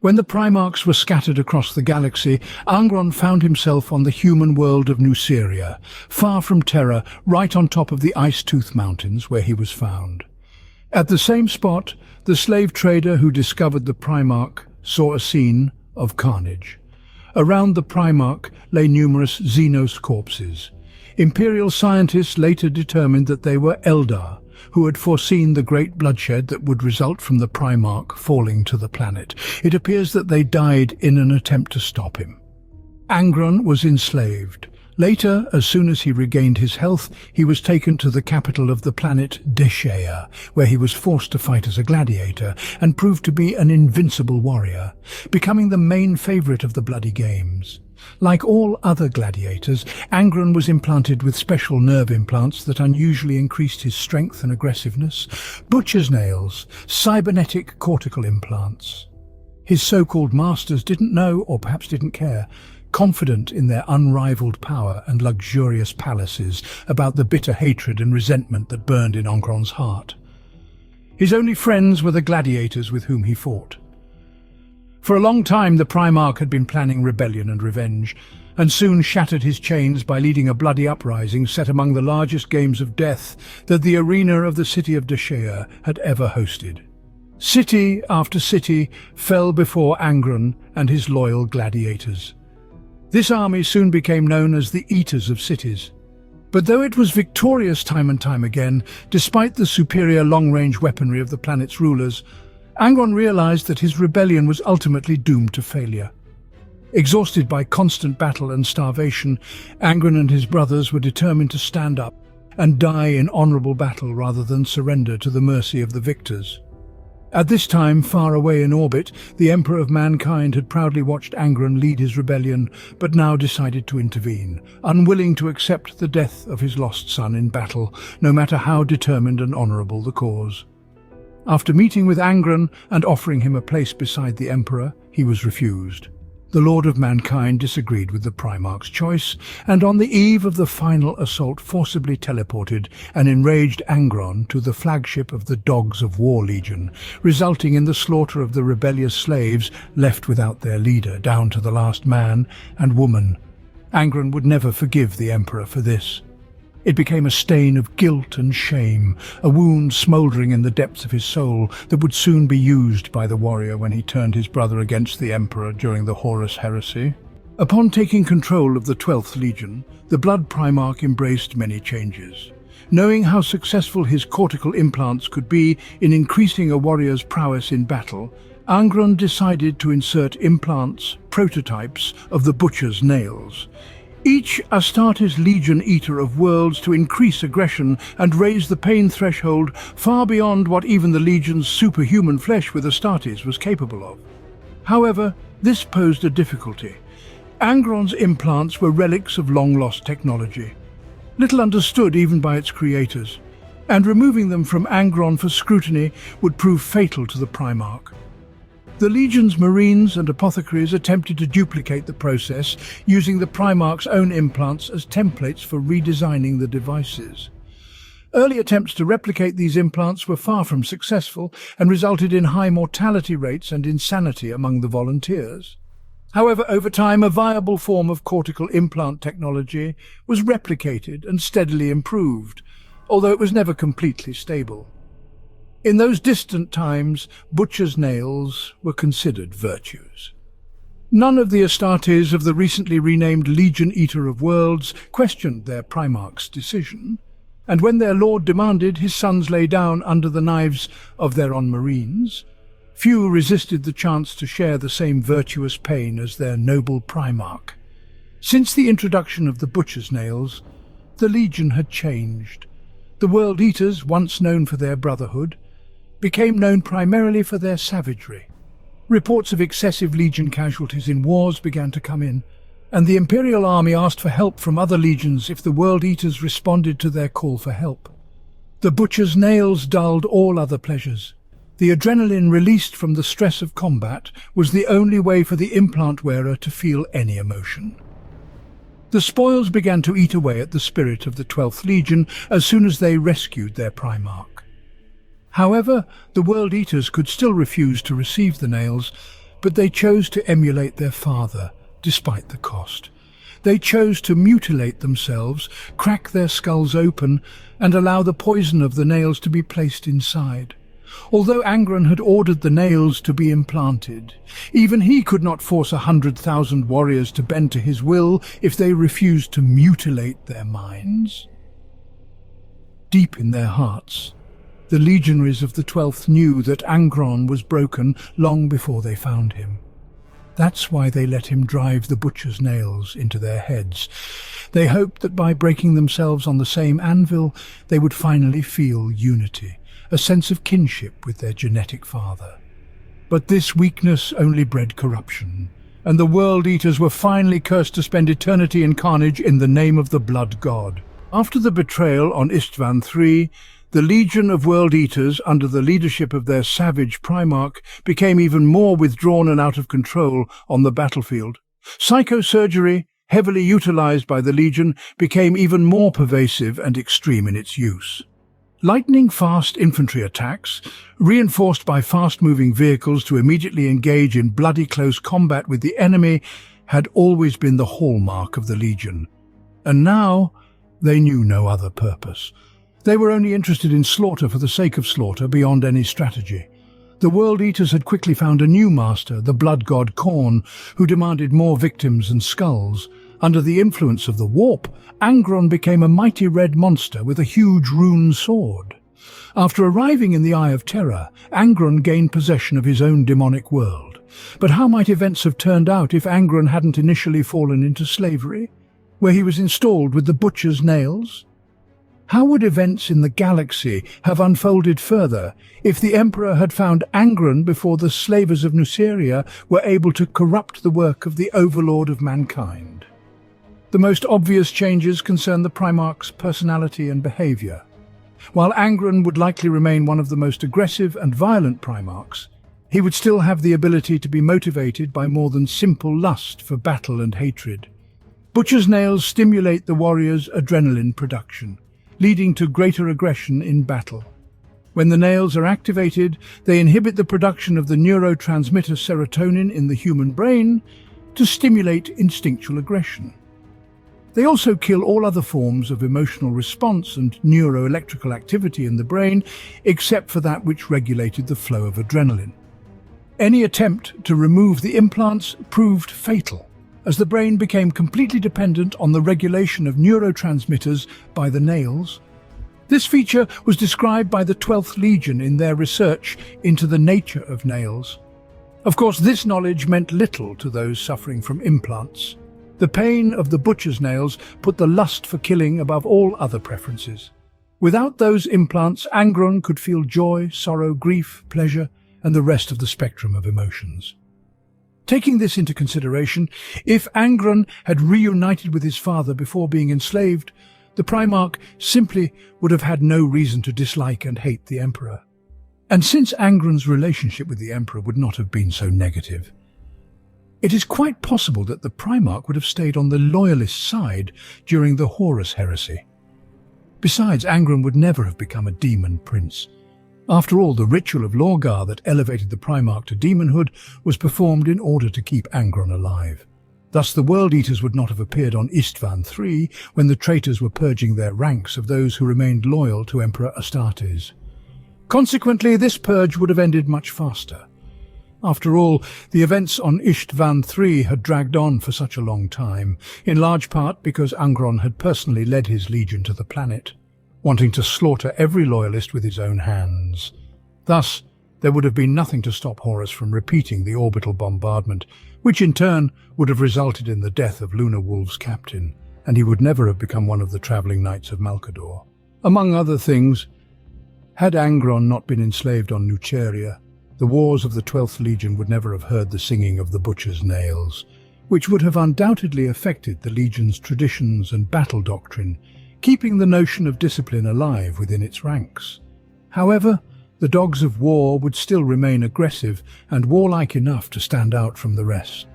When the Primarchs were scattered across the galaxy, Angron found himself on the human world of Nuceria, far from Terra, right on top of the Ice-Tooth Mountains where he was found. At the same spot, the slave trader who discovered the Primarch saw a scene of carnage. Around the Primarch lay numerous Xenos corpses. Imperial scientists later determined that they were Eldar, who had foreseen the great bloodshed that would result from the Primarch falling to the planet. It appears that they died in an attempt to stop him. Angron was enslaved. Later, as soon as he regained his health, he was taken to the capital of the planet, Deshea, where he was forced to fight as a gladiator and proved to be an invincible warrior, becoming the main favorite of the bloody games. Like all other gladiators, Angron was implanted with special nerve implants that unusually increased his strength and aggressiveness, butcher's nails, cybernetic cortical implants. His so-called masters didn't know, or perhaps didn't care, confident in their unrivaled power and luxurious palaces, about the bitter hatred and resentment that burned in Angron's heart. His only friends were the gladiators with whom he fought. For a long time the Primarch had been planning rebellion and revenge, and soon shattered his chains by leading a bloody uprising set among the largest games of death that the arena of the city of Deshea had ever hosted. City after city fell before Angron and his loyal gladiators. This army soon became known as the Eaters of Cities. But though it was victorious time and time again, despite the superior long-range weaponry of the planet's rulers, Angron realized that his rebellion was ultimately doomed to failure. Exhausted by constant battle and starvation, Angron and his brothers were determined to stand up and die in honorable battle rather than surrender to the mercy of the victors. At this time, far away in orbit, the Emperor of Mankind had proudly watched Angron lead his rebellion, but now decided to intervene, unwilling to accept the death of his lost son in battle, no matter how determined and honorable the cause. After meeting with Angron and offering him a place beside the Emperor, he was refused. The Lord of Mankind disagreed with the Primarch's choice, and on the eve of the final assault forcibly teleported an enraged Angron to the flagship of the Dogs of War Legion, resulting in the slaughter of the rebellious slaves left without their leader, down to the last man and woman. Angron would never forgive the Emperor for this. It became a stain of guilt and shame, a wound smouldering in the depths of his soul that would soon be used by the warrior when he turned his brother against the Emperor during the Horus Heresy. Upon taking control of the 12th Legion, the Blood Primarch embraced many changes. Knowing how successful his cortical implants could be in increasing a warrior's prowess in battle, Angron decided to insert implants, prototypes of the Butcher's Nails. Each Astartes Legion Eater of Worlds to increase aggression and raise the pain threshold far beyond what even the Legion's superhuman flesh with Astartes was capable of. However, this posed a difficulty. Angron's implants were relics of long-lost technology, little understood even by its creators, and removing them from Angron for scrutiny would prove fatal to the Primarch. The Legion's Marines and apothecaries attempted to duplicate the process, using the Primarch's own implants as templates for redesigning the devices. Early attempts to replicate these implants were far from successful and resulted in high mortality rates and insanity among the volunteers. However, over time, a viable form of cortical implant technology was replicated and steadily improved, although it was never completely stable. In those distant times, butcher's nails were considered virtues. None of the Astartes of the recently renamed Legion Eater of Worlds questioned their Primarch's decision, and when their lord demanded his sons lay down under the knives of their own Marines, few resisted the chance to share the same virtuous pain as their noble Primarch. Since the introduction of the butcher's nails, the Legion had changed. The World Eaters, once known for their brotherhood, became known primarily for their savagery. Reports of excessive Legion casualties in wars began to come in, and the Imperial army asked for help from other legions if the World Eaters responded to their call for help. The butcher's nails dulled all other pleasures. The adrenaline released from the stress of combat was the only way for the implant wearer to feel any emotion. The spoils began to eat away at the spirit of the 12th Legion as soon as they rescued their Primarch. However, the World Eaters could still refuse to receive the nails, But they chose to emulate their father, despite the cost. They chose to mutilate themselves, crack their skulls open, and allow the poison of the nails to be placed inside. Although Angron had ordered the nails to be implanted, even he could not force 100,000 warriors to bend to his will if they refused to mutilate their minds. Deep in their hearts, the legionaries of the 12th knew that Angron was broken long before they found him. That's why they let him drive the butcher's nails into their heads. They hoped that by breaking themselves on the same anvil, they would finally feel unity, a sense of kinship with their genetic father. But this weakness only bred corruption, and the World Eaters were finally cursed to spend eternity in carnage in the name of the Blood God. After the betrayal on Istvan III, the Legion of World Eaters, under the leadership of their savage Primarch, became even more withdrawn and out of control on the battlefield. Psychosurgery, heavily utilized by the Legion, became even more pervasive and extreme in its use. Lightning-fast infantry attacks, reinforced by fast-moving vehicles to immediately engage in bloody close combat with the enemy, had always been the hallmark of the Legion. And now they knew no other purpose. They were only interested in slaughter for the sake of slaughter, beyond any strategy. The World Eaters had quickly found a new master, the blood god Khorne, who demanded more victims and skulls. Under the influence of the warp, Angron became a mighty red monster with a huge rune sword. After arriving in the Eye of Terror, Angron gained possession of his own demonic world. But how might events have turned out if Angron hadn't initially fallen into slavery, where he was installed with the butcher's nails? How would events in the galaxy have unfolded further if the Emperor had found Angron before the slavers of Nuceria were able to corrupt the work of the Overlord of mankind? The most obvious changes concern the Primarch's personality and behavior. While Angron would likely remain one of the most aggressive and violent Primarchs, he would still have the ability to be motivated by more than simple lust for battle and hatred. Butcher's nails stimulate the warrior's adrenaline production, leading to greater aggression in battle. When the nails are activated, they inhibit the production of the neurotransmitter serotonin in the human brain to stimulate instinctual aggression. They also kill all other forms of emotional response and neuroelectrical activity in the brain, except for that which regulated the flow of adrenaline. Any attempt to remove the implants proved fatal, as the brain became completely dependent on the regulation of neurotransmitters by the nails. This feature was described by the 12th Legion in their research into the nature of nails. Of course, this knowledge meant little to those suffering from implants. The pain of the butcher's nails put the lust for killing above all other preferences. Without those implants, Angron could feel joy, sorrow, grief, pleasure, and the rest of the spectrum of emotions. Taking this into consideration, if Angron had reunited with his father before being enslaved, the Primarch simply would have had no reason to dislike and hate the Emperor. And since Angron's relationship with the Emperor would not have been so negative, it is quite possible that the Primarch would have stayed on the loyalist side during the Horus heresy. Besides, Angron would never have become a demon prince. After all, the ritual of Lorgar that elevated the Primarch to demonhood was performed in order to keep Angron alive. Thus the World Eaters would not have appeared on Istvan III when the traitors were purging their ranks of those who remained loyal to Emperor Astartes. Consequently, this purge would have ended much faster. After all, the events on Istvan III had dragged on for such a long time, in large part because Angron had personally led his legion to the planet, wanting to slaughter every loyalist with his own hands. Thus, there would have been nothing to stop Horus from repeating the orbital bombardment, which in turn would have resulted in the death of Lunar Wolf's captain, and he would never have become one of the travelling knights of Malkador. Among other things, had Angron not been enslaved on Nuceria, the wars of the 12th Legion would never have heard the singing of the butcher's nails, which would have undoubtedly affected the Legion's traditions and battle doctrine, keeping the notion of discipline alive within its ranks. However, the dogs of war would still remain aggressive and warlike enough to stand out from the rest.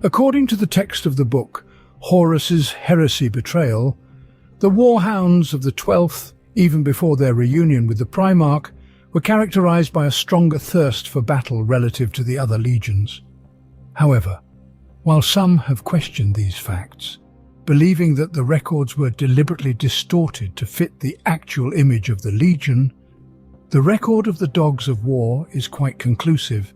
According to the text of the book, Horus's Heresy Betrayal, the warhounds of the 12th, even before their reunion with the Primarch, were characterized by a stronger thirst for battle relative to the other legions. However, while some have questioned these facts, believing that the records were deliberately distorted to fit the actual image of the legion, the record of the Dogs of War is quite conclusive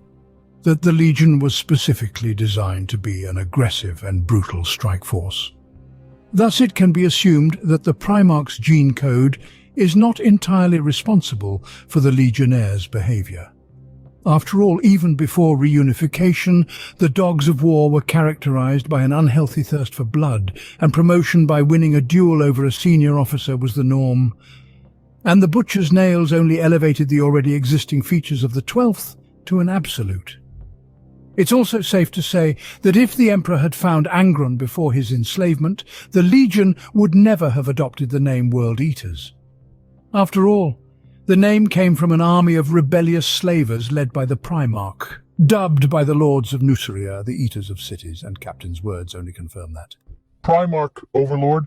that the legion was specifically designed to be an aggressive and brutal strike force. Thus, it can be assumed that the Primarchs' gene code is not entirely responsible for the Legionnaires' behavior. After all, even before reunification, the Dogs of War were characterized by an unhealthy thirst for blood, and promotion by winning a duel over a senior officer was the norm. And the Butcher's nails only elevated the already existing features of the 12th to an absolute. It's also safe to say that if the Emperor had found Angron before his enslavement, the Legion would never have adopted the name World Eaters. After all, the name came from an army of rebellious slavers led by the Primarch, dubbed by the Lords of Nuceria the Eaters of Cities, and Captain's words only confirm that. Primarch, Overlord,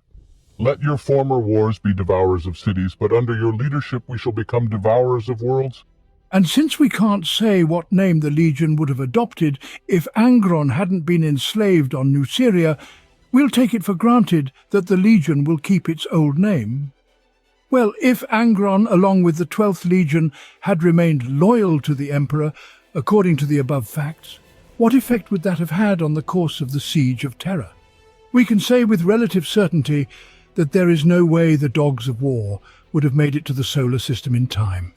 let your former wars be devourers of cities, but under your leadership we shall become devourers of worlds. And since we can't say what name the Legion would have adopted if Angron hadn't been enslaved on Nuceria, we'll take it for granted that the Legion will keep its old name. Well, if Angron, along with the 12th Legion, had remained loyal to the Emperor, according to the above facts, what effect would that have had on the course of the Siege of Terra? We can say with relative certainty that there is no way the Dogs of War would have made it to the solar system in time.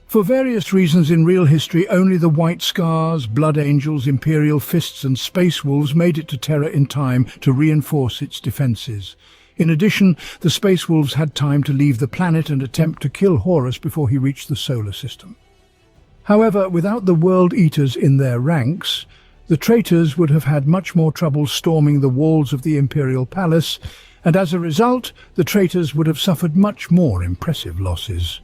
For various reasons in real history, only the White Scars, Blood Angels, Imperial Fists and Space Wolves made it to Terra in time to reinforce its defences. In addition, the Space Wolves had time to leave the planet and attempt to kill Horus before he reached the solar system. However, without the World Eaters in their ranks, the traitors would have had much more trouble storming the walls of the Imperial Palace, and as a result, the traitors would have suffered much more impressive losses.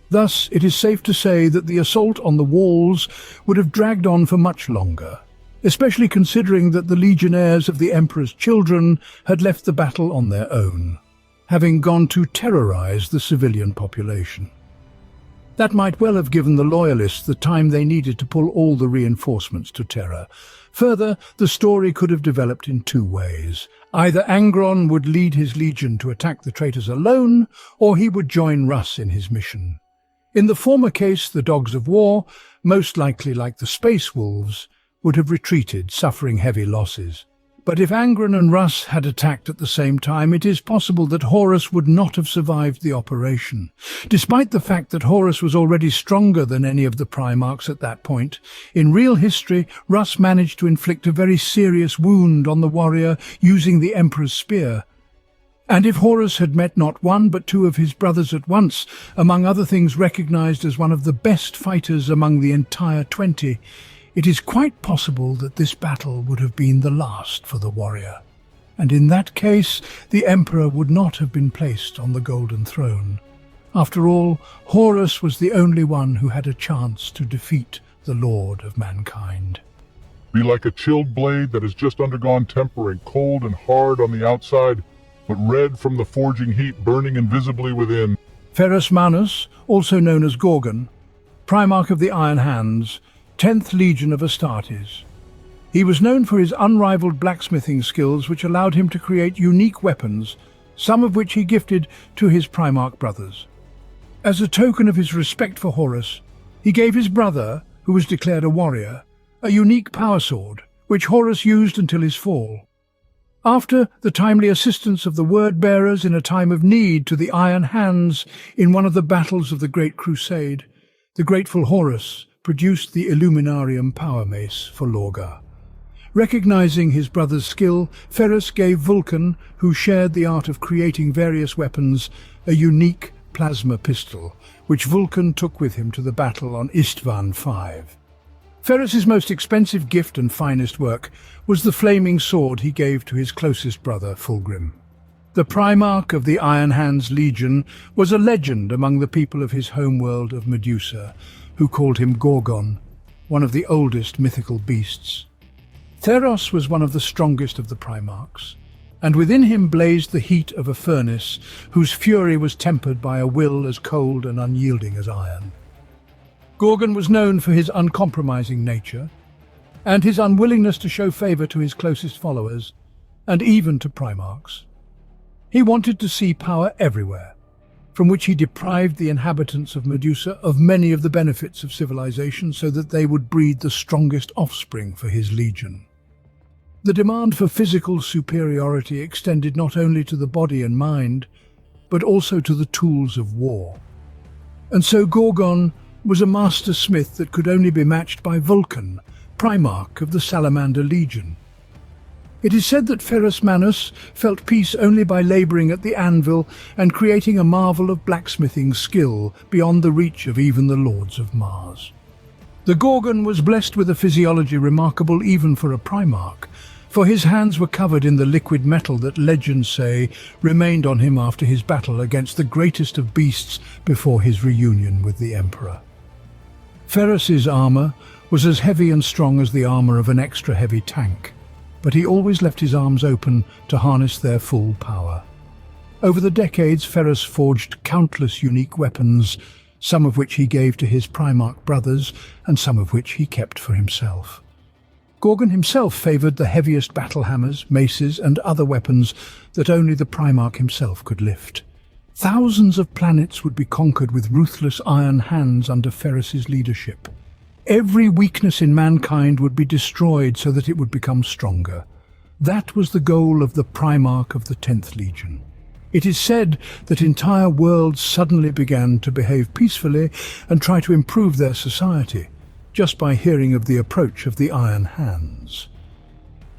Thus, it is safe to say that the assault on the walls would have dragged on for much longer, especially considering that the legionnaires of the Emperor's children had left the battle on their own, having gone to terrorize the civilian population. That might well have given the Loyalists the time they needed to pull all the reinforcements to Terra. Further, the story could have developed in two ways. Either Angron would lead his legion to attack the traitors alone, or he would join Russ in his mission. In the former case, the Dogs of War, most likely like the Space Wolves, would have retreated, suffering heavy losses. But if Angron and Russ had attacked at the same time, it is possible that Horus would not have survived the operation. Despite the fact that Horus was already stronger than any of the Primarchs at that point, in real history, Russ managed to inflict a very serious wound on the warrior using the Emperor's spear. And if Horus had met not one but two of his brothers at once, among other things recognized as one of the best fighters among the entire 20, it is quite possible that this battle would have been the last for the warrior. And in that case, the Emperor would not have been placed on the Golden Throne. After all, Horus was the only one who had a chance to defeat the Lord of Mankind. Be like a chilled blade that has just undergone tempering, cold and hard on the outside, but red from the forging heat burning invisibly within. Ferrus Manus, also known as Gorgon, Primarch of the Iron Hands, 10th Legion of Astartes. He was known for his unrivaled blacksmithing skills, which allowed him to create unique weapons, some of which he gifted to his Primarch brothers. As a token of his respect for Horus, he gave his brother, who was declared a warrior, a unique power sword, which Horus used until his fall. After the timely assistance of the word-bearers in a time of need to the Iron Hands in one of the battles of the Great Crusade, the grateful Horus produced the Illuminarium power mace for Lorgar. Recognizing his brother's skill, Ferrus gave Vulcan, who shared the art of creating various weapons, a unique plasma pistol, which Vulcan took with him to the battle on Istvan V. Ferrus's most expensive gift and finest work was the flaming sword he gave to his closest brother, Fulgrim. The Primarch of the Iron Hands Legion was a legend among the people of his homeworld of Medusa, who called him Gorgon, one of the oldest mythical beasts. Theros was one of the strongest of the Primarchs, and within him blazed the heat of a furnace whose fury was tempered by a will as cold and unyielding as iron. Gorgon was known for his uncompromising nature and his unwillingness to show favor to his closest followers, and even to Primarchs. He wanted to see power everywhere, from which he deprived the inhabitants of Medusa of many of the benefits of civilization so that they would breed the strongest offspring for his legion. The demand for physical superiority extended not only to the body and mind, but also to the tools of war. And so Gorgon was a master smith that could only be matched by Vulcan, Primarch of the Salamander Legion. It is said that Ferrus Manus felt peace only by labouring at the anvil and creating a marvel of blacksmithing skill beyond the reach of even the Lords of Mars. The Gorgon was blessed with a physiology remarkable even for a Primarch, for his hands were covered in the liquid metal that legends say remained on him after his battle against the greatest of beasts before his reunion with the Emperor. Ferrus's armour was as heavy and strong as the armour of an extra-heavy tank, but he always left his arms open to harness their full power. Over the decades, Ferrus forged countless unique weapons, some of which he gave to his Primarch brothers and some of which he kept for himself. Gorgon himself favoured the heaviest battle hammers, maces and other weapons that only the Primarch himself could lift. Thousands of planets would be conquered with ruthless iron hands under Ferrus's leadership. Every weakness in mankind would be destroyed so that it would become stronger. That was the goal of the Primarch of the 10th Legion. It is said that entire worlds suddenly began to behave peacefully and try to improve their society, just by hearing of the approach of the Iron Hands.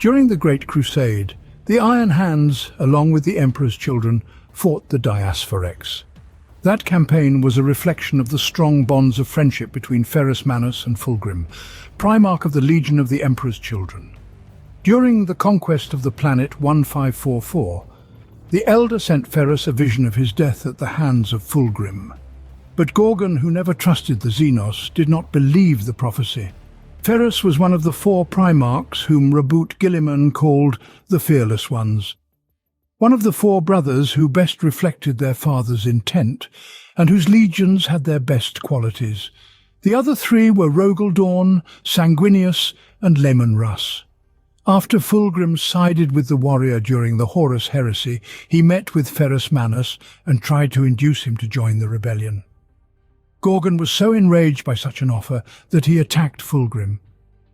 During the Great Crusade, the Iron Hands, along with the Emperor's children, fought the Diasphorex. That campaign was a reflection of the strong bonds of friendship between Ferrus Manus and Fulgrim, Primarch of the Legion of the Emperor's Children. During the conquest of the planet 1544, the Elder sent Ferrus a vision of his death at the hands of Fulgrim. But Gorgon, who never trusted the Xenos, did not believe the prophecy. Ferrus was one of the 4 Primarchs whom Rabut Gilliman called the Fearless Ones. One of the 4 brothers who best reflected their father's intent, and whose legions had their best qualities. The other 3 were Rogaldorn, Sanguinius, and Lemon Russ. After Fulgrim sided with the warrior during the Horus heresy, he met with Ferrus Manus and tried to induce him to join the rebellion. Gorgon was so enraged by such an offer that he attacked Fulgrim.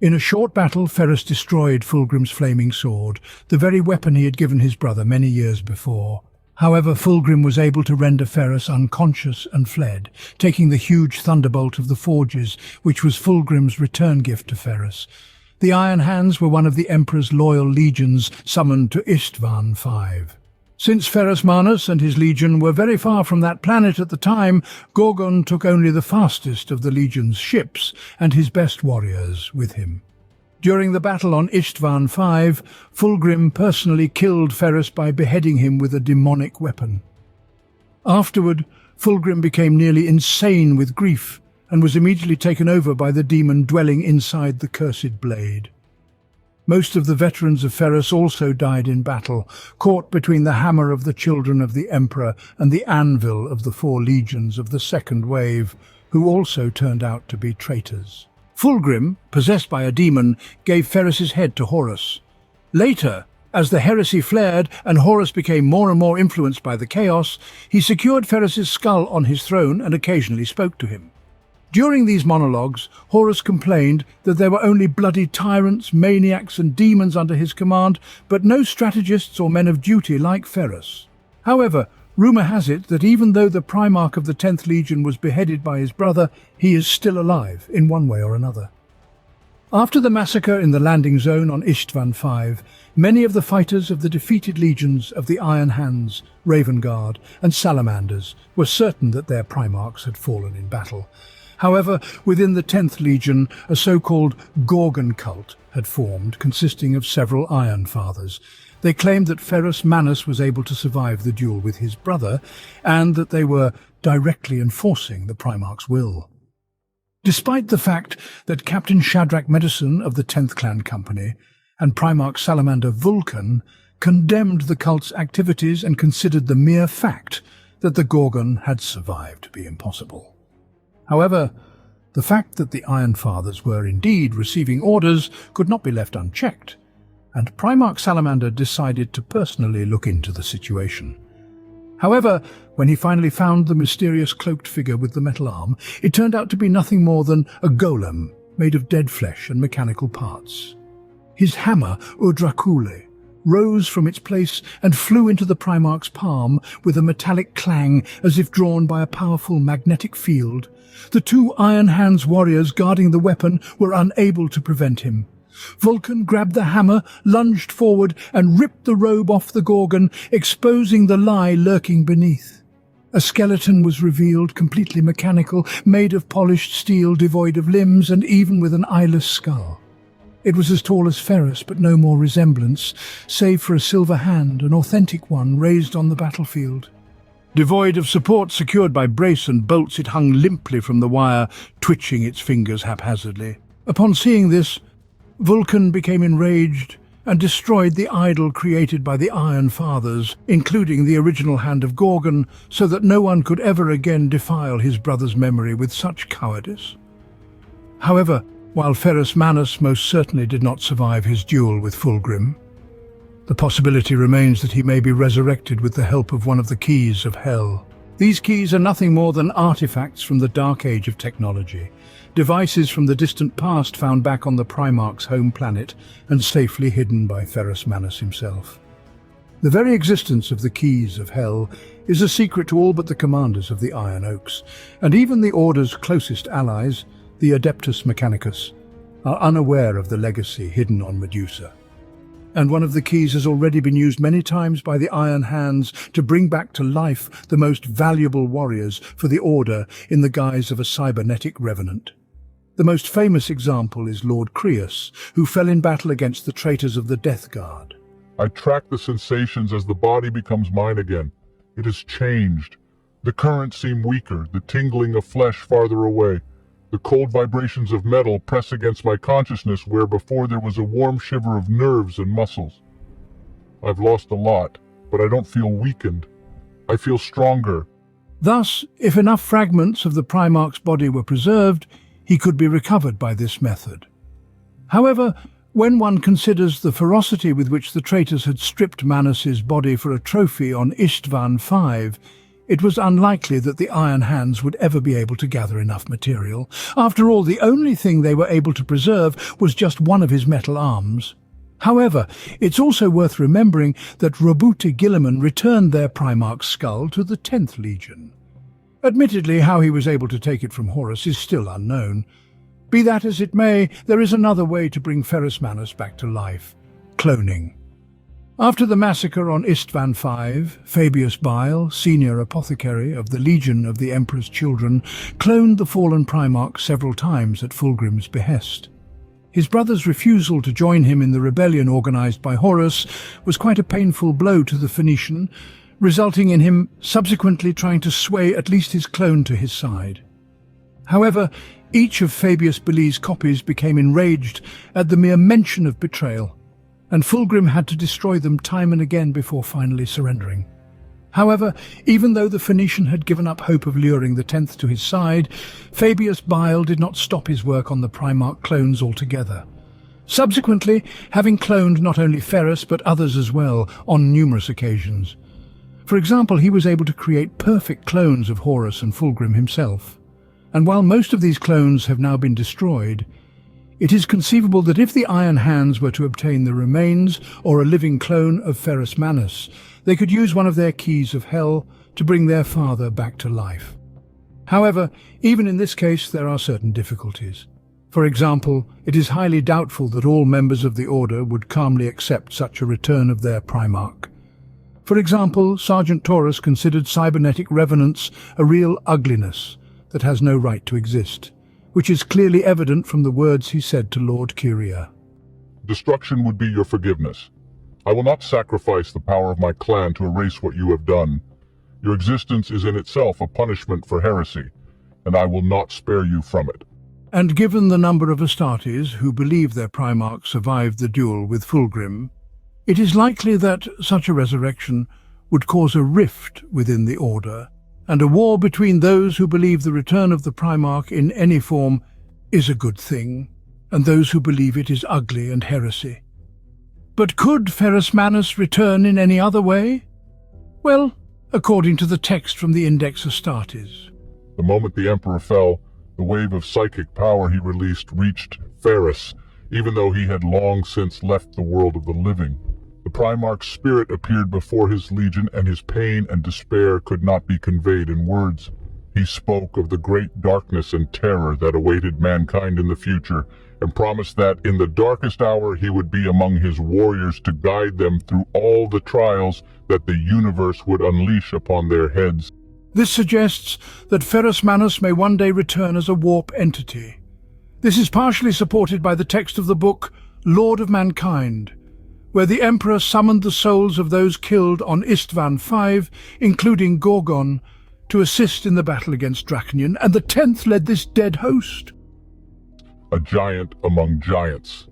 In a short battle, Ferrus destroyed Fulgrim's flaming sword, the very weapon he had given his brother many years before. However, Fulgrim was able to render Ferrus unconscious and fled, taking the huge thunderbolt of the Forges, which was Fulgrim's return gift to Ferrus. The Iron Hands were one of the Emperor's loyal legions summoned to Istvan V. Since Ferrus Manus and his legion were very far from that planet at the time, Gorgon took only the fastest of the legion's ships and his best warriors with him. During the battle on Istvan V, Fulgrim personally killed Ferrus by beheading him with a demonic weapon. Afterward, Fulgrim became nearly insane with grief and was immediately taken over by the demon dwelling inside the cursed blade. Most of the veterans of Ferrus also died in battle, caught between the hammer of the children of the Emperor and the anvil of the 4 legions of the second wave, who also turned out to be traitors. Fulgrim, possessed by a demon, gave Ferrus's head to Horus. Later, as the heresy flared and Horus became more and more influenced by the chaos, he secured Ferrus's skull on his throne and occasionally spoke to him. During these monologues, Horus complained that there were only bloody tyrants, maniacs and demons under his command, but no strategists or men of duty like Ferrus. However, rumour has it that even though the Primarch of the 10th Legion was beheaded by his brother, he is still alive in one way or another. After the massacre in the landing zone on Istvan V, many of the fighters of the defeated legions of the Iron Hands, Raven Guard and Salamanders were certain that their Primarchs had fallen in battle. However, within the 10th Legion, a so-called Gorgon cult had formed, consisting of several Iron Fathers. They claimed that Ferrus Manus was able to survive the duel with his brother, and that they were directly enforcing the Primarch's will. Despite the fact that Captain Shadrach Medicine of the 10th Clan Company and Primarch Salamander Vulcan condemned the cult's activities and considered the mere fact that the Gorgon had survived to be impossible. However, The fact that the Iron Fathers were indeed receiving orders could not be left unchecked, and Primarch Salamander decided to personally look into the situation. However, when he finally found the mysterious cloaked figure with the metal arm, it turned out to be nothing more than a golem made of dead flesh and mechanical parts. His hammer, Udrakule, rose from its place and flew into the Primarch's palm with a metallic clang as if drawn by a powerful magnetic field. The two Iron Hands warriors guarding the weapon were unable to prevent him. Vulcan grabbed the hammer, lunged forward, and ripped the robe off the Gorgon, exposing the lie lurking beneath. A skeleton was revealed, completely mechanical, made of polished steel, devoid of limbs, and even with an eyeless skull. It was as tall as Ferrus, but no more resemblance, save for a silver hand, an authentic one, raised on the battlefield. Devoid of support, secured by brace and bolts, it hung limply from the wire, twitching its fingers haphazardly. Upon seeing this, Vulcan became enraged and destroyed the idol created by the Iron Fathers, including the original Hand of Gorgon, so that no one could ever again defile his brother's memory with such cowardice. However, while Ferrus Manus most certainly did not survive his duel with Fulgrim, the possibility remains that he may be resurrected with the help of one of the keys of Hell. These keys are nothing more than artifacts from the Dark Age of technology, devices from the distant past found back on the Primarch's home planet and safely hidden by Ferrus Manus himself. The very existence of the keys of Hell is a secret to all but the commanders of the Iron Oaks, and even the Order's closest allies, the Adeptus Mechanicus, are unaware of the legacy hidden on Medusa. And one of the keys has already been used many times by the Iron Hands to bring back to life the most valuable warriors for the Order in the guise of a cybernetic revenant. The most famous example is Lord Creus, who fell in battle against the traitors of the Death Guard. I track the sensations as the body becomes mine again. It has changed. The currents seem weaker, the tingling of flesh farther away. The cold vibrations of metal press against my consciousness where before there was a warm shiver of nerves and muscles. I've lost a lot, but I don't feel weakened. I feel stronger. Thus, if enough fragments of the Primarch's body were preserved, he could be recovered by this method. However, when one considers the ferocity with which the traitors had stripped Manus's body for a trophy on Istvan V, it was unlikely that the Iron Hands would ever be able to gather enough material. After all, the only thing they were able to preserve was just one of his metal arms. However, it's also worth remembering that Roboute Guilliman returned their Primarch's skull to the 10th Legion. Admittedly, how he was able to take it from Horus is still unknown. Be that as it may, there is another way to bring Ferrus Manus back to life: cloning. After the massacre on Istvan V, Fabius Bile, senior apothecary of the Legion of the Emperor's Children, cloned the fallen Primarch several times at Fulgrim's behest. His brother's refusal to join him in the rebellion organized by Horus was quite a painful blow to the Phoenician, resulting in him subsequently trying to sway at least his clone to his side. However, each of Fabius Bile's copies became enraged at the mere mention of betrayal, and Fulgrim had to destroy them time and again before finally surrendering. However, even though the Phoenician had given up hope of luring the 10th to his side, Fabius Bile did not stop his work on the Primarch clones altogether. Subsequently, having cloned not only Ferrus but others as well on numerous occasions. For example, he was able to create perfect clones of Horus and Fulgrim himself. And while most of these clones have now been destroyed, it is conceivable that if the Iron Hands were to obtain the remains or a living clone of Ferrus Manus, they could use one of their keys of Hell to bring their father back to life. However, even in this case there are certain difficulties. For example, it is highly doubtful that all members of the Order would calmly accept such a return of their Primarch. For example, Sergeant Taurus considered cybernetic revenants a real ugliness that has no right to exist, which is clearly evident from the words he said to Lord Kyria. Destruction would be your forgiveness. I will not sacrifice the power of my clan to erase what you have done. Your existence is in itself a punishment for heresy, and I will not spare you from it. And given the number of Astartes who believe their Primarch survived the duel with Fulgrim, it is likely that such a resurrection would cause a rift within the Order and a war between those who believe the return of the Primarch in any form is a good thing, and those who believe it is ugly and heresy. But could Ferrus Manus return in any other way? Well, according to the text from the Index Astartes. The moment the Emperor fell, the wave of psychic power he released reached Ferrus, even though he had long since left the world of the living. The Primarch's spirit appeared before his legion, and his pain and despair could not be conveyed in words. He spoke of the great darkness and terror that awaited mankind in the future, and promised that in the darkest hour he would be among his warriors to guide them through all the trials that the universe would unleash upon their heads. This suggests that Ferrus Manus may one day return as a warp entity. This is partially supported by the text of the book Lord of Mankind, where the Emperor summoned the souls of those killed on Istvan V, including Gorgon, to assist in the battle against Draconian, and the 10th led this dead host. A giant among giants.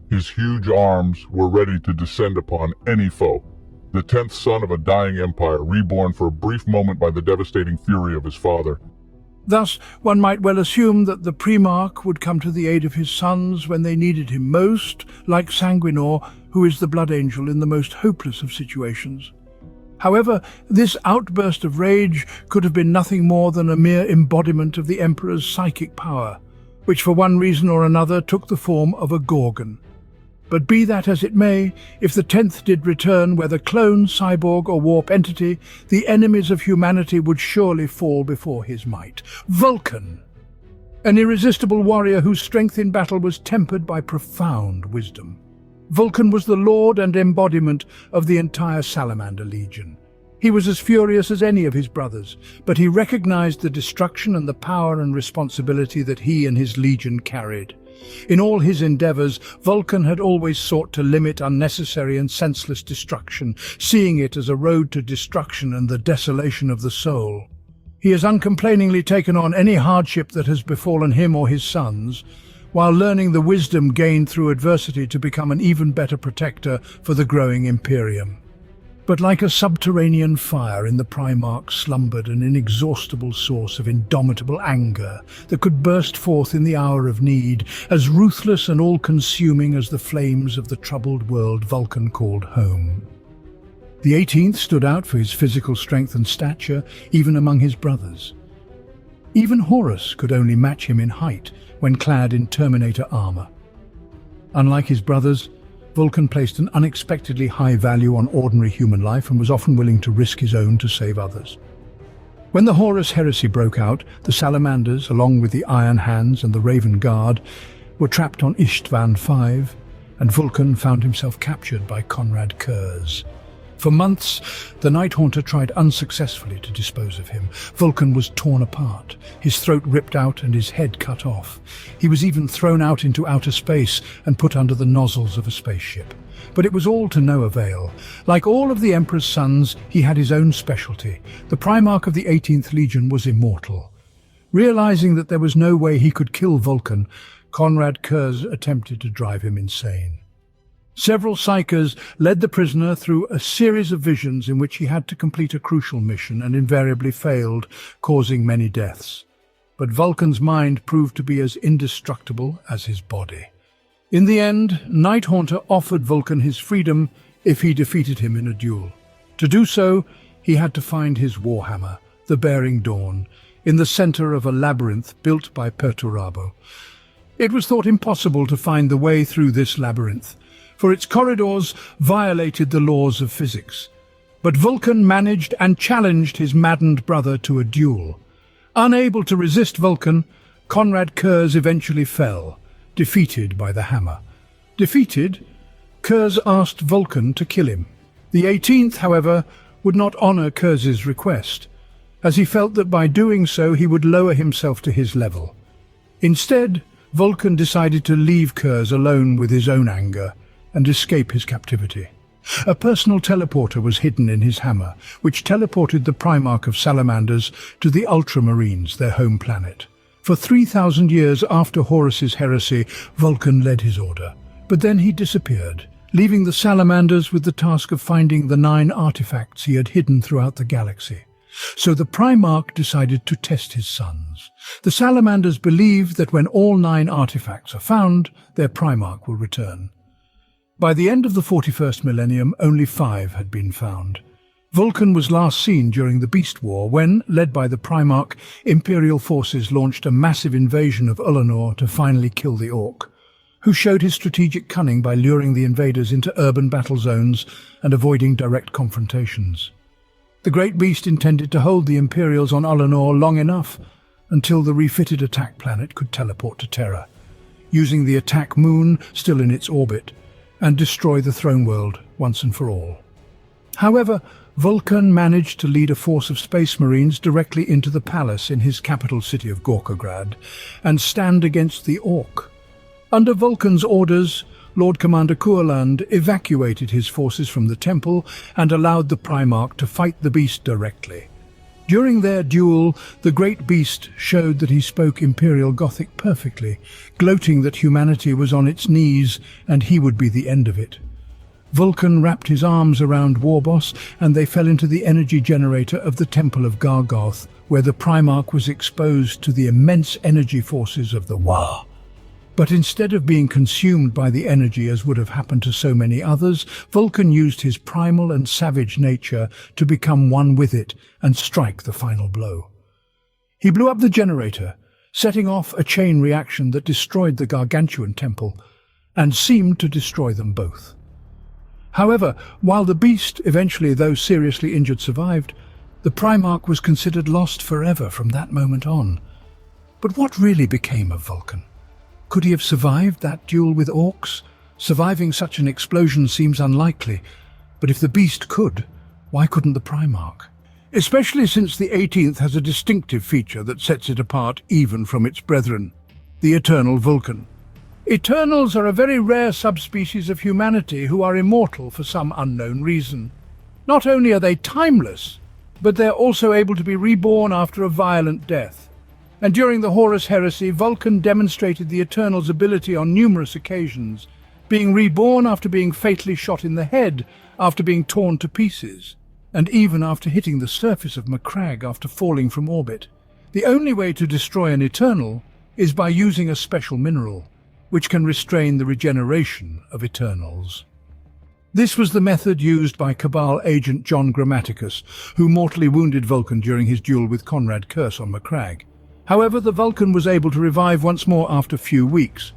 His huge arms were ready to descend upon any foe. The 10th son of a dying empire, reborn for a brief moment by the devastating fury of his father. Thus, one might well assume that the Primarch would come to the aid of his sons when they needed him most, like Sanguinor, who is the Blood Angel in the most hopeless of situations. However, this outburst of rage could have been nothing more than a mere embodiment of the Emperor's psychic power, which for one reason or another took the form of a Gorgon. But be that as it may, if the 10th did return, whether clone, cyborg or warp entity, the enemies of humanity would surely fall before his might. Vulcan, an irresistible warrior whose strength in battle was tempered by profound wisdom. Vulcan was the lord and embodiment of the entire Salamander Legion. He was as furious as any of his brothers, but he recognized the destruction and the power and responsibility that he and his legion carried. In all his endeavors, Vulcan had always sought to limit unnecessary and senseless destruction, seeing it as a road to destruction and the desolation of the soul. He has uncomplainingly taken on any hardship that has befallen him or his sons, while learning the wisdom gained through adversity to become an even better protector for the growing Imperium. But like a subterranean fire in the Primarch slumbered an inexhaustible source of indomitable anger that could burst forth in the hour of need, as ruthless and all-consuming as the flames of the troubled world Vulcan called home. The 18th stood out for his physical strength and stature, even among his brothers. Even Horus could only match him in height when clad in Terminator armor. Unlike his brothers, Vulcan placed an unexpectedly high value on ordinary human life and was often willing to risk his own to save others. When the Horus heresy broke out, the Salamanders, along with the Iron Hands and the Raven Guard, were trapped on Istvan V, and Vulcan found himself captured by Konrad Curze. For months, the Night Haunter tried unsuccessfully to dispose of him. Vulcan was torn apart, his throat ripped out and his head cut off. He was even thrown out into outer space and put under the nozzles of a spaceship. But it was all to no avail. Like all of the Emperor's sons, he had his own specialty. The Primarch of the 18th Legion was immortal. Realizing that there was no way he could kill Vulcan, Konrad Curze attempted to drive him insane. Several psychers led the prisoner through a series of visions in which he had to complete a crucial mission and invariably failed, causing many deaths. But Vulcan's mind proved to be as indestructible as his body. In the end, Night Haunter offered Vulcan his freedom if he defeated him in a duel. To do so, he had to find his Warhammer, the Bearing Dawn, in the center of a labyrinth built by Perturabo. It was thought impossible to find the way through this labyrinth, for its corridors violated the laws of physics. But Vulcan managed and challenged his maddened brother to a duel. Unable to resist Vulcan, Konrad Curze eventually fell, defeated by the hammer. Defeated, Curze asked Vulcan to kill him. The 18th, however, would not honor Curze's request, as he felt that by doing so he would lower himself to his level. Instead, Vulcan decided to leave Curze alone with his own anger and escape his captivity. A personal teleporter was hidden in his hammer, which teleported the Primarch of Salamanders to the Ultramarines, their home planet. For 3,000 years after Horus's heresy, Vulcan led his order, but then he disappeared, leaving the Salamanders with the task of finding the 9 artifacts he had hidden throughout the galaxy. So the Primarch decided to test his sons. The salamanders believe that when all 9 artifacts are found, their Primarch will return. By the end of the 41st millennium, only 5 had been found. Vulcan was last seen during the Beast War when, led by the Primarch, Imperial forces launched a massive invasion of Ullanor to finally kill the Orc, who showed his strategic cunning by luring the invaders into urban battle zones and avoiding direct confrontations. The Great Beast intended to hold the Imperials on Ullanor long enough until the refitted attack planet could teleport to Terra, using the attack moon still in its orbit, and destroy the throne world once and for all. However, Vulcan managed to lead a force of space marines directly into the palace in his capital city of Gorkograd and stand against the Orc. Under Vulcan's orders, Lord Commander Kurland evacuated his forces from the temple and allowed the Primarch to fight the beast directly. During their duel, the Great Beast showed that he spoke Imperial Gothic perfectly, gloating that humanity was on its knees and he would be the end of it. Vulcan wrapped his arms around Warboss and they fell into the energy generator of the Temple of Gargoth, where the Primarch was exposed to the immense energy forces of the Wa. But instead of being consumed by the energy as would have happened to so many others, Vulcan used his primal and savage nature to become one with it and strike the final blow. He blew up the generator, setting off a chain reaction that destroyed the Gargantuan temple and seemed to destroy them both. However, while the beast eventually, though seriously injured, survived, the Primarch was considered lost forever from that moment on. But what really became of Vulcan? Could he have survived that duel with Orcs? Surviving such an explosion seems unlikely, but if the beast could, why couldn't the Primarch? Especially since the 18th has a distinctive feature that sets it apart even from its brethren, the Eternal Vulcan. Eternals are a very rare subspecies of humanity who are immortal for some unknown reason. Not only are they timeless, but they're also able to be reborn after a violent death. And during the Horus Heresy, Vulcan demonstrated the Eternals' ability on numerous occasions, being reborn after being fatally shot in the head, after being torn to pieces, and even after hitting the surface of Macragge after falling from orbit. The only way to destroy an Eternal is by using a special mineral, which can restrain the regeneration of Eternals. This was the method used by Cabal agent John Grammaticus, who mortally wounded Vulcan during his duel with Conrad Curse on Macragge. However, the Vulcan was able to revive once more after a few weeks.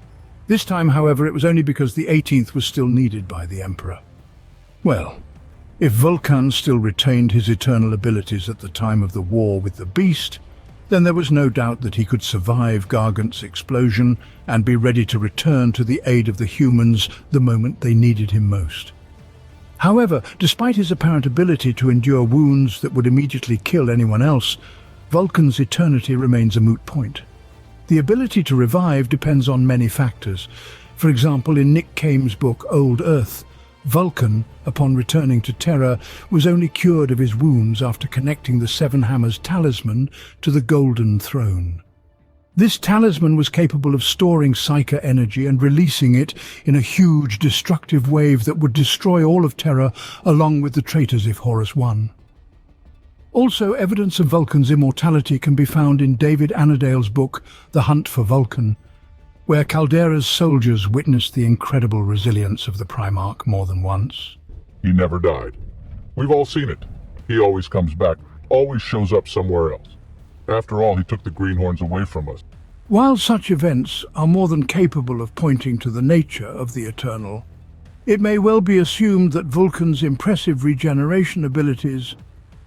This time, however, it was only because the 18th was still needed by the Emperor. Well, if Vulcan still retained his eternal abilities at the time of the war with the Beast, then there was no doubt that he could survive Gargant's explosion and be ready to return to the aid of the humans the moment they needed him most. However, despite his apparent ability to endure wounds that would immediately kill anyone else, Vulcan's eternity remains a moot point. The ability to revive depends on many factors. For example, in Nick Kame's book Old Earth, Vulcan, upon returning to Terra, was only cured of his wounds after connecting the Seven Hammers talisman to the Golden Throne. This talisman was capable of storing Psyker energy and releasing it in a huge destructive wave that would destroy all of Terra along with the traitors if Horus won. Also, evidence of Vulcan's immortality can be found in David Annandale's book The Hunt for Vulcan, where Caldera's soldiers witnessed the incredible resilience of the Primarch more than once. He never died. We've all seen it. He always comes back, always shows up somewhere else. After all, he took the greenhorns away from us. While such events are more than capable of pointing to the nature of the Eternal, it may well be assumed that Vulcan's impressive regeneration abilities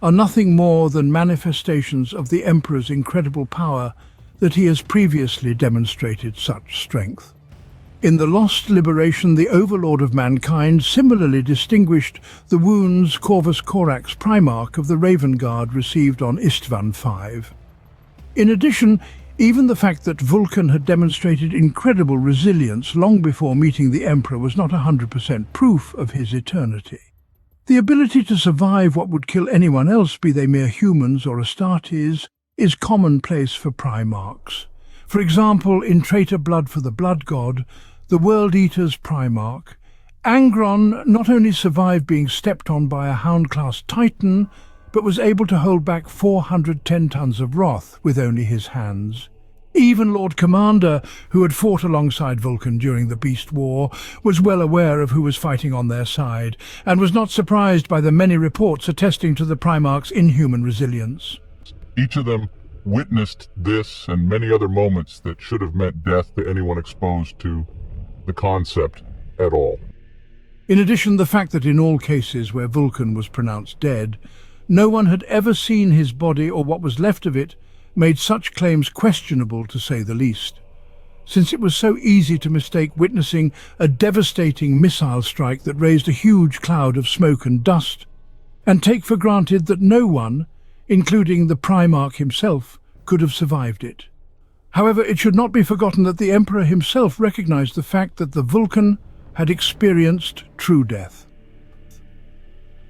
are nothing more than manifestations of the Emperor's incredible power that he has previously demonstrated such strength. In the Lost Liberation, the Overlord of Mankind similarly distinguished the wounds Corvus Corax, Primarch of the Raven Guard, received on Istvan V. In addition, even the fact that Vulcan had demonstrated incredible resilience long before meeting the Emperor was not 100% proof of his eternity. The ability to survive what would kill anyone else, be they mere humans or Astartes, is commonplace for Primarchs. For example, in Traitor Blood for the Blood God, the World Eater's Primarch, Angron not only survived being stepped on by a Hound-class Titan, but was able to hold back 410 tons of wrath with only his hands. Even Lord Commander, who had fought alongside Vulcan during the Beast War, was well aware of who was fighting on their side, and was not surprised by the many reports attesting to the Primarchs' inhuman resilience. Each of them witnessed this and many other moments that should have meant death to anyone exposed to the concept at all. In addition, the fact that in all cases where Vulcan was pronounced dead, no one had ever seen his body or what was left of it made such claims questionable, to say the least, since it was so easy to mistake witnessing a devastating missile strike that raised a huge cloud of smoke and dust, and take for granted that no one, including the Primarch himself, could have survived it. However, it should not be forgotten that the Emperor himself recognized the fact that the Vulcan had experienced true death.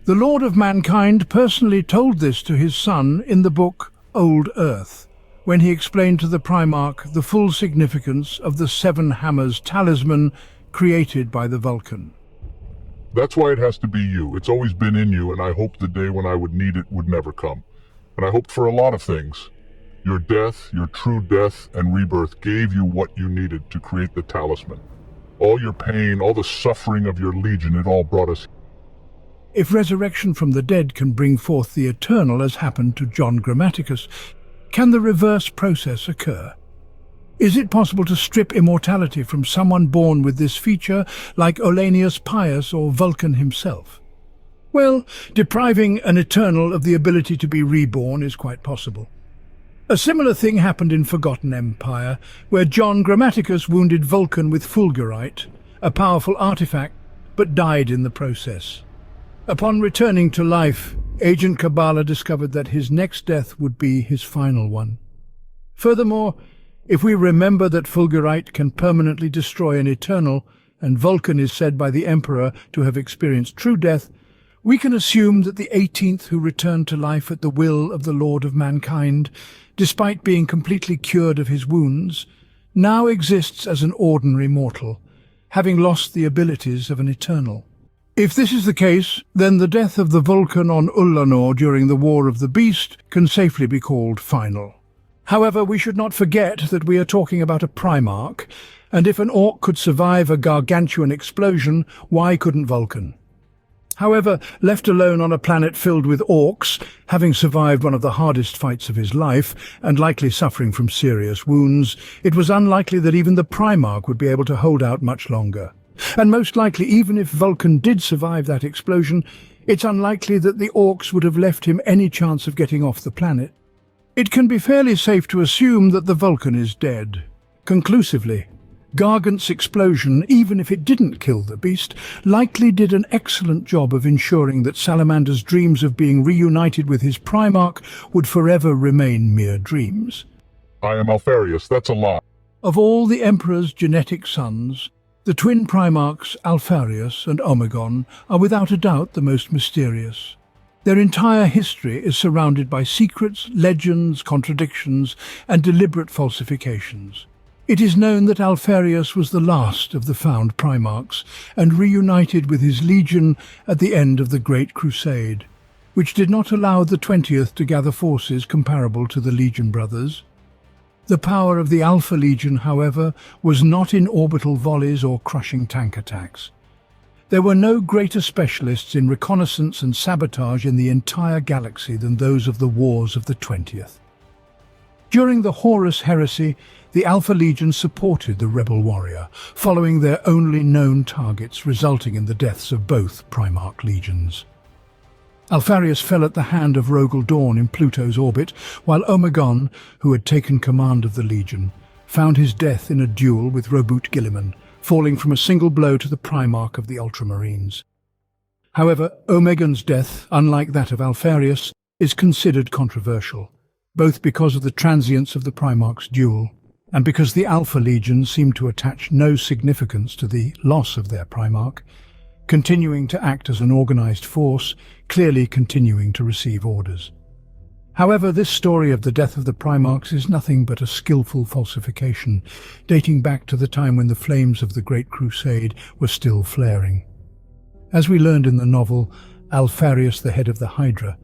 The Lord of Mankind personally told this to his son in the book Old Earth, when he explained to the Primarch the full significance of the Seven Hammers talisman created by the Vulcan. That's why it has to be you. It's always been in you, and I hoped the day when I would need it would never come. And I hoped for a lot of things. Your death, your true death and rebirth gave you what you needed to create the talisman. All your pain, all the suffering of your legion, it all brought us. If resurrection from the dead can bring forth the eternal, as happened to John Grammaticus, can the reverse process occur? Is it possible to strip immortality from someone born with this feature, like Ollanius Pius or Vulcan himself? Well, depriving an eternal of the ability to be reborn is quite possible. A similar thing happened in Forgotten Empire, where John Grammaticus wounded Vulcan with fulgurite, a powerful artifact, but died in the process. Upon returning to life, Agent Kabbalah discovered that his next death would be his final one. Furthermore, if we remember that fulgurite can permanently destroy an eternal, and Vulcan is said by the Emperor to have experienced true death, we can assume that the 18th who returned to life at the will of the Lord of Mankind, despite being completely cured of his wounds, now exists as an ordinary mortal, having lost the abilities of an eternal. If this is the case, then the death of the Vulcan on Ullanor during the War of the Beast can safely be called final. However, we should not forget that we are talking about a Primarch, and if an Orc could survive a gargantuan explosion, why couldn't Vulcan? However, left alone on a planet filled with Orcs, having survived one of the hardest fights of his life, and likely suffering from serious wounds, it was unlikely that even the Primarch would be able to hold out much longer. And most likely, even if Vulcan did survive that explosion, it's unlikely that the Orcs would have left him any chance of getting off the planet. It can be fairly safe to assume that the Vulcan is dead. Conclusively, Gargant's explosion, even if it didn't kill the beast, likely did an excellent job of ensuring that Salamander's dreams of being reunited with his Primarch would forever remain mere dreams. I am Alfarius, that's a lie. Of all the Emperor's genetic sons, the twin Primarchs Alfarius and Omegon are without a doubt the most mysterious. Their entire history is surrounded by secrets, legends, contradictions, and deliberate falsifications. It is known that Alfarius was the last of the found Primarchs and reunited with his legion at the end of the Great Crusade, which did not allow the 20th to gather forces comparable to the Legion brothers. The power of the Alpha Legion, however, was not in orbital volleys or crushing tank attacks. There were no greater specialists in reconnaissance and sabotage in the entire galaxy than those of the wars of the 20th. During the Horus Heresy, the Alpha Legion supported the rebel warrior, following their only known targets, resulting in the deaths of both Primarch legions. Alfarius fell at the hand of Rogel Dawn in Pluto's orbit, while Omegon, who had taken command of the Legion, found his death in a duel with Robut Gilliman, falling from a single blow to the Primarch of the Ultramarines. However, Omegon's death, unlike that of Alfarius, is considered controversial, both because of the transience of the Primarch's duel, and because the Alpha Legion seemed to attach no significance to the loss of their Primarch, continuing to act as an organized force, clearly continuing to receive orders. However, this story of the death of the Primarchs is nothing but a skillful falsification, dating back to the time when the flames of the Great Crusade were still flaring. As we learned in the novel, Alfarius, the head of the Hydra,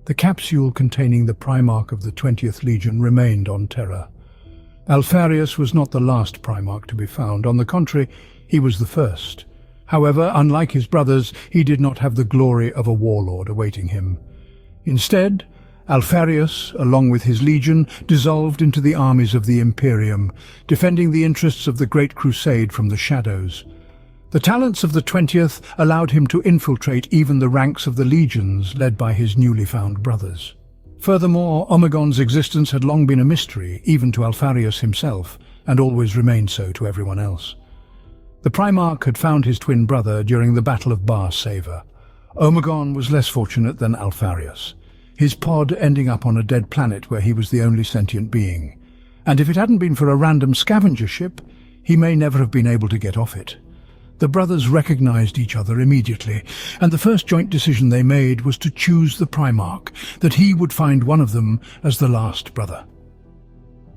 The capsule containing the Primarch of the 20th Legion remained on Terra. Alfarius was not the last Primarch to be found. On the contrary, he was the first. However, unlike his brothers, he did not have the glory of a warlord awaiting him. Instead, Alfarius, along with his legion, dissolved into the armies of the Imperium, defending the interests of the Great Crusade from the shadows. The talents of the 20th allowed him to infiltrate even the ranks of the legions led by his newly found brothers. Furthermore, Omegon's existence had long been a mystery, even to Alfarius himself, and always remained so to everyone else. The Primarch had found his twin brother during the Battle of Bar Saver. Omegon was less fortunate than Alfarius, his pod ending up on a dead planet where he was the only sentient being. And if it hadn't been for a random scavenger ship, he may never have been able to get off it. The brothers recognized each other immediately, and the first joint decision they made was to choose the Primarch, that he would find one of them as the last brother.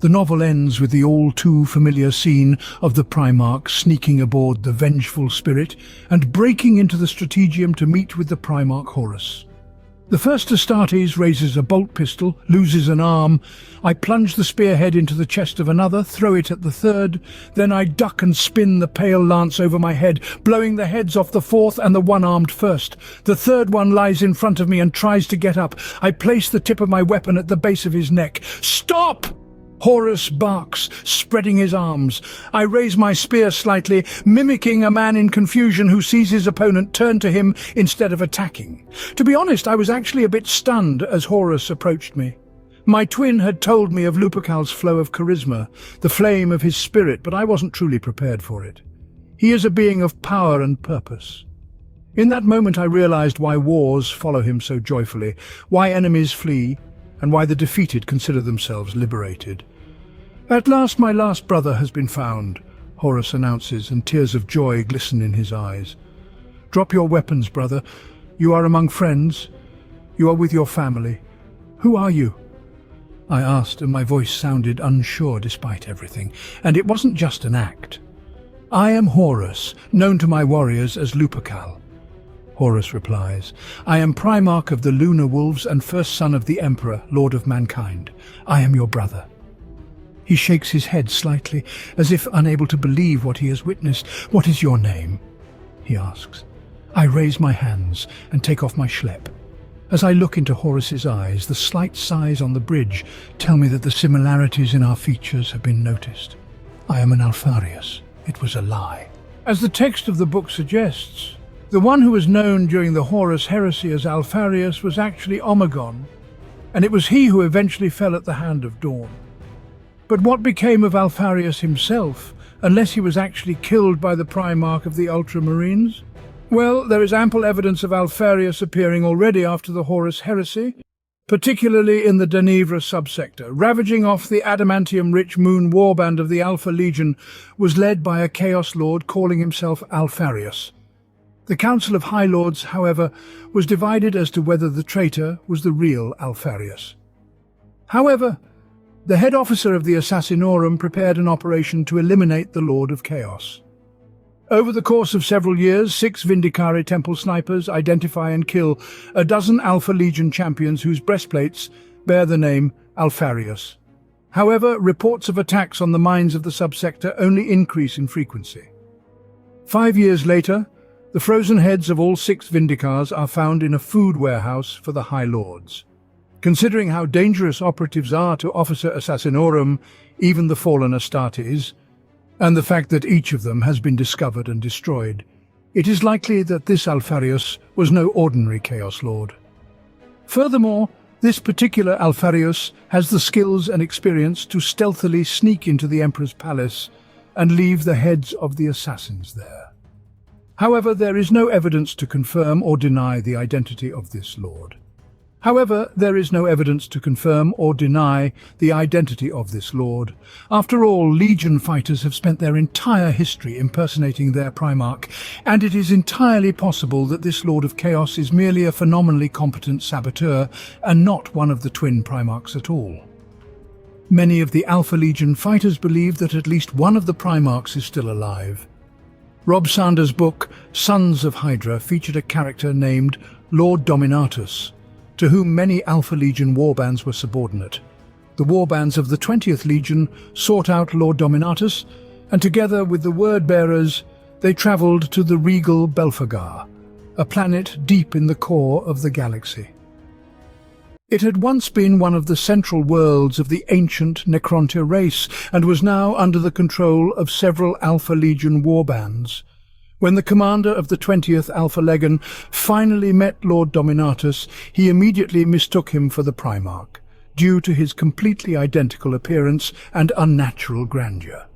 The novel ends with the all-too-familiar scene of the Primarch sneaking aboard the Vengeful Spirit and breaking into the Strategium to meet with the Primarch Horus. The first Astartes raises a bolt pistol, loses an arm. I plunge the spearhead into the chest of another, throw it at the third. Then I duck and spin the pale lance over my head, blowing the heads off the fourth and the one-armed first. The third one lies in front of me and tries to get up. I place the tip of my weapon at the base of his neck. "Stop!" Horus barks, spreading his arms. I raise my spear slightly, mimicking a man in confusion who sees his opponent turn to him instead of attacking. To be honest, I was actually a bit stunned as Horus approached me. My twin had told me of Lupercal's flow of charisma, the flame of his spirit, but I wasn't truly prepared for it. He is a being of power and purpose. In that moment I realized why wars follow him so joyfully, why enemies flee, and why the defeated consider themselves liberated. "At last my last brother has been found," Horus announces, and tears of joy glisten in his eyes. "Drop your weapons, brother. You are among friends. You are with your family. Who are you?" I asked, and my voice sounded unsure despite everything, and it wasn't just an act. "I am Horus, known to my warriors as Lupercal." Horus replies, "I am Primarch of the Lunar Wolves and first son of the Emperor, Lord of Mankind. I am your brother." He shakes his head slightly, as if unable to believe what he has witnessed. "What is your name?" he asks. I raise my hands and take off my schlepp. As I look into Horus's eyes, the slight sighs on the bridge tell me that the similarities in our features have been noticed. I am an Alfarius. It was a lie. As the text of the book suggests, the one who was known during the Horus heresy as Alfarius was actually Omegon, and it was he who eventually fell at the hand of Dawn. But what became of Alfarius himself, unless he was actually killed by the Primarch of the Ultramarines? Well, there is ample evidence of Alfarius appearing already after the Horus heresy, particularly in the Danivra subsector. Ravaging off the adamantium-rich moon warband of the Alpha Legion was led by a Chaos Lord calling himself Alfarius. The Council of High Lords, however, was divided as to whether the traitor was the real Alfarius. However, the head officer of the Assassinorum prepared an operation to eliminate the Lord of Chaos. Over the course of several years, 6 Vindicare Temple snipers identify and kill a dozen Alpha Legion champions whose breastplates bear the name Alfarius. However, reports of attacks on the mines of the subsector only increase in frequency. 5 years later, the frozen heads of all 6 Vindicars are found in a food warehouse for the High Lords. Considering how dangerous operatives are to Officer Assassinorum, even the fallen Astartes, and the fact that each of them has been discovered and destroyed, it is likely that this Alfarius was no ordinary Chaos Lord. Furthermore, this particular Alfarius has the skills and experience to stealthily sneak into the Emperor's palace and leave the heads of the assassins there. However, there is no evidence to confirm or deny the identity of this lord. After all, Legion fighters have spent their entire history impersonating their Primarch, and it is entirely possible that this Lord of Chaos is merely a phenomenally competent saboteur and not one of the twin Primarchs at all. Many of the Alpha Legion fighters believe that at least one of the Primarchs is still alive. Rob Sanders' book, Sons of Hydra, featured a character named Lord Dominatus, to whom many Alpha Legion warbands were subordinate. The warbands of the 20th Legion sought out Lord Dominatus, and together with the word-bearers, they travelled to the regal Belphegor, a planet deep in the core of the galaxy. It had once been one of the central worlds of the ancient Necrontyr race, and was now under the control of several Alpha Legion warbands. When the commander of the 20th Alpha Legion finally met Lord Dominatus, he immediately mistook him for the Primarch, due to his completely identical appearance and unnatural grandeur.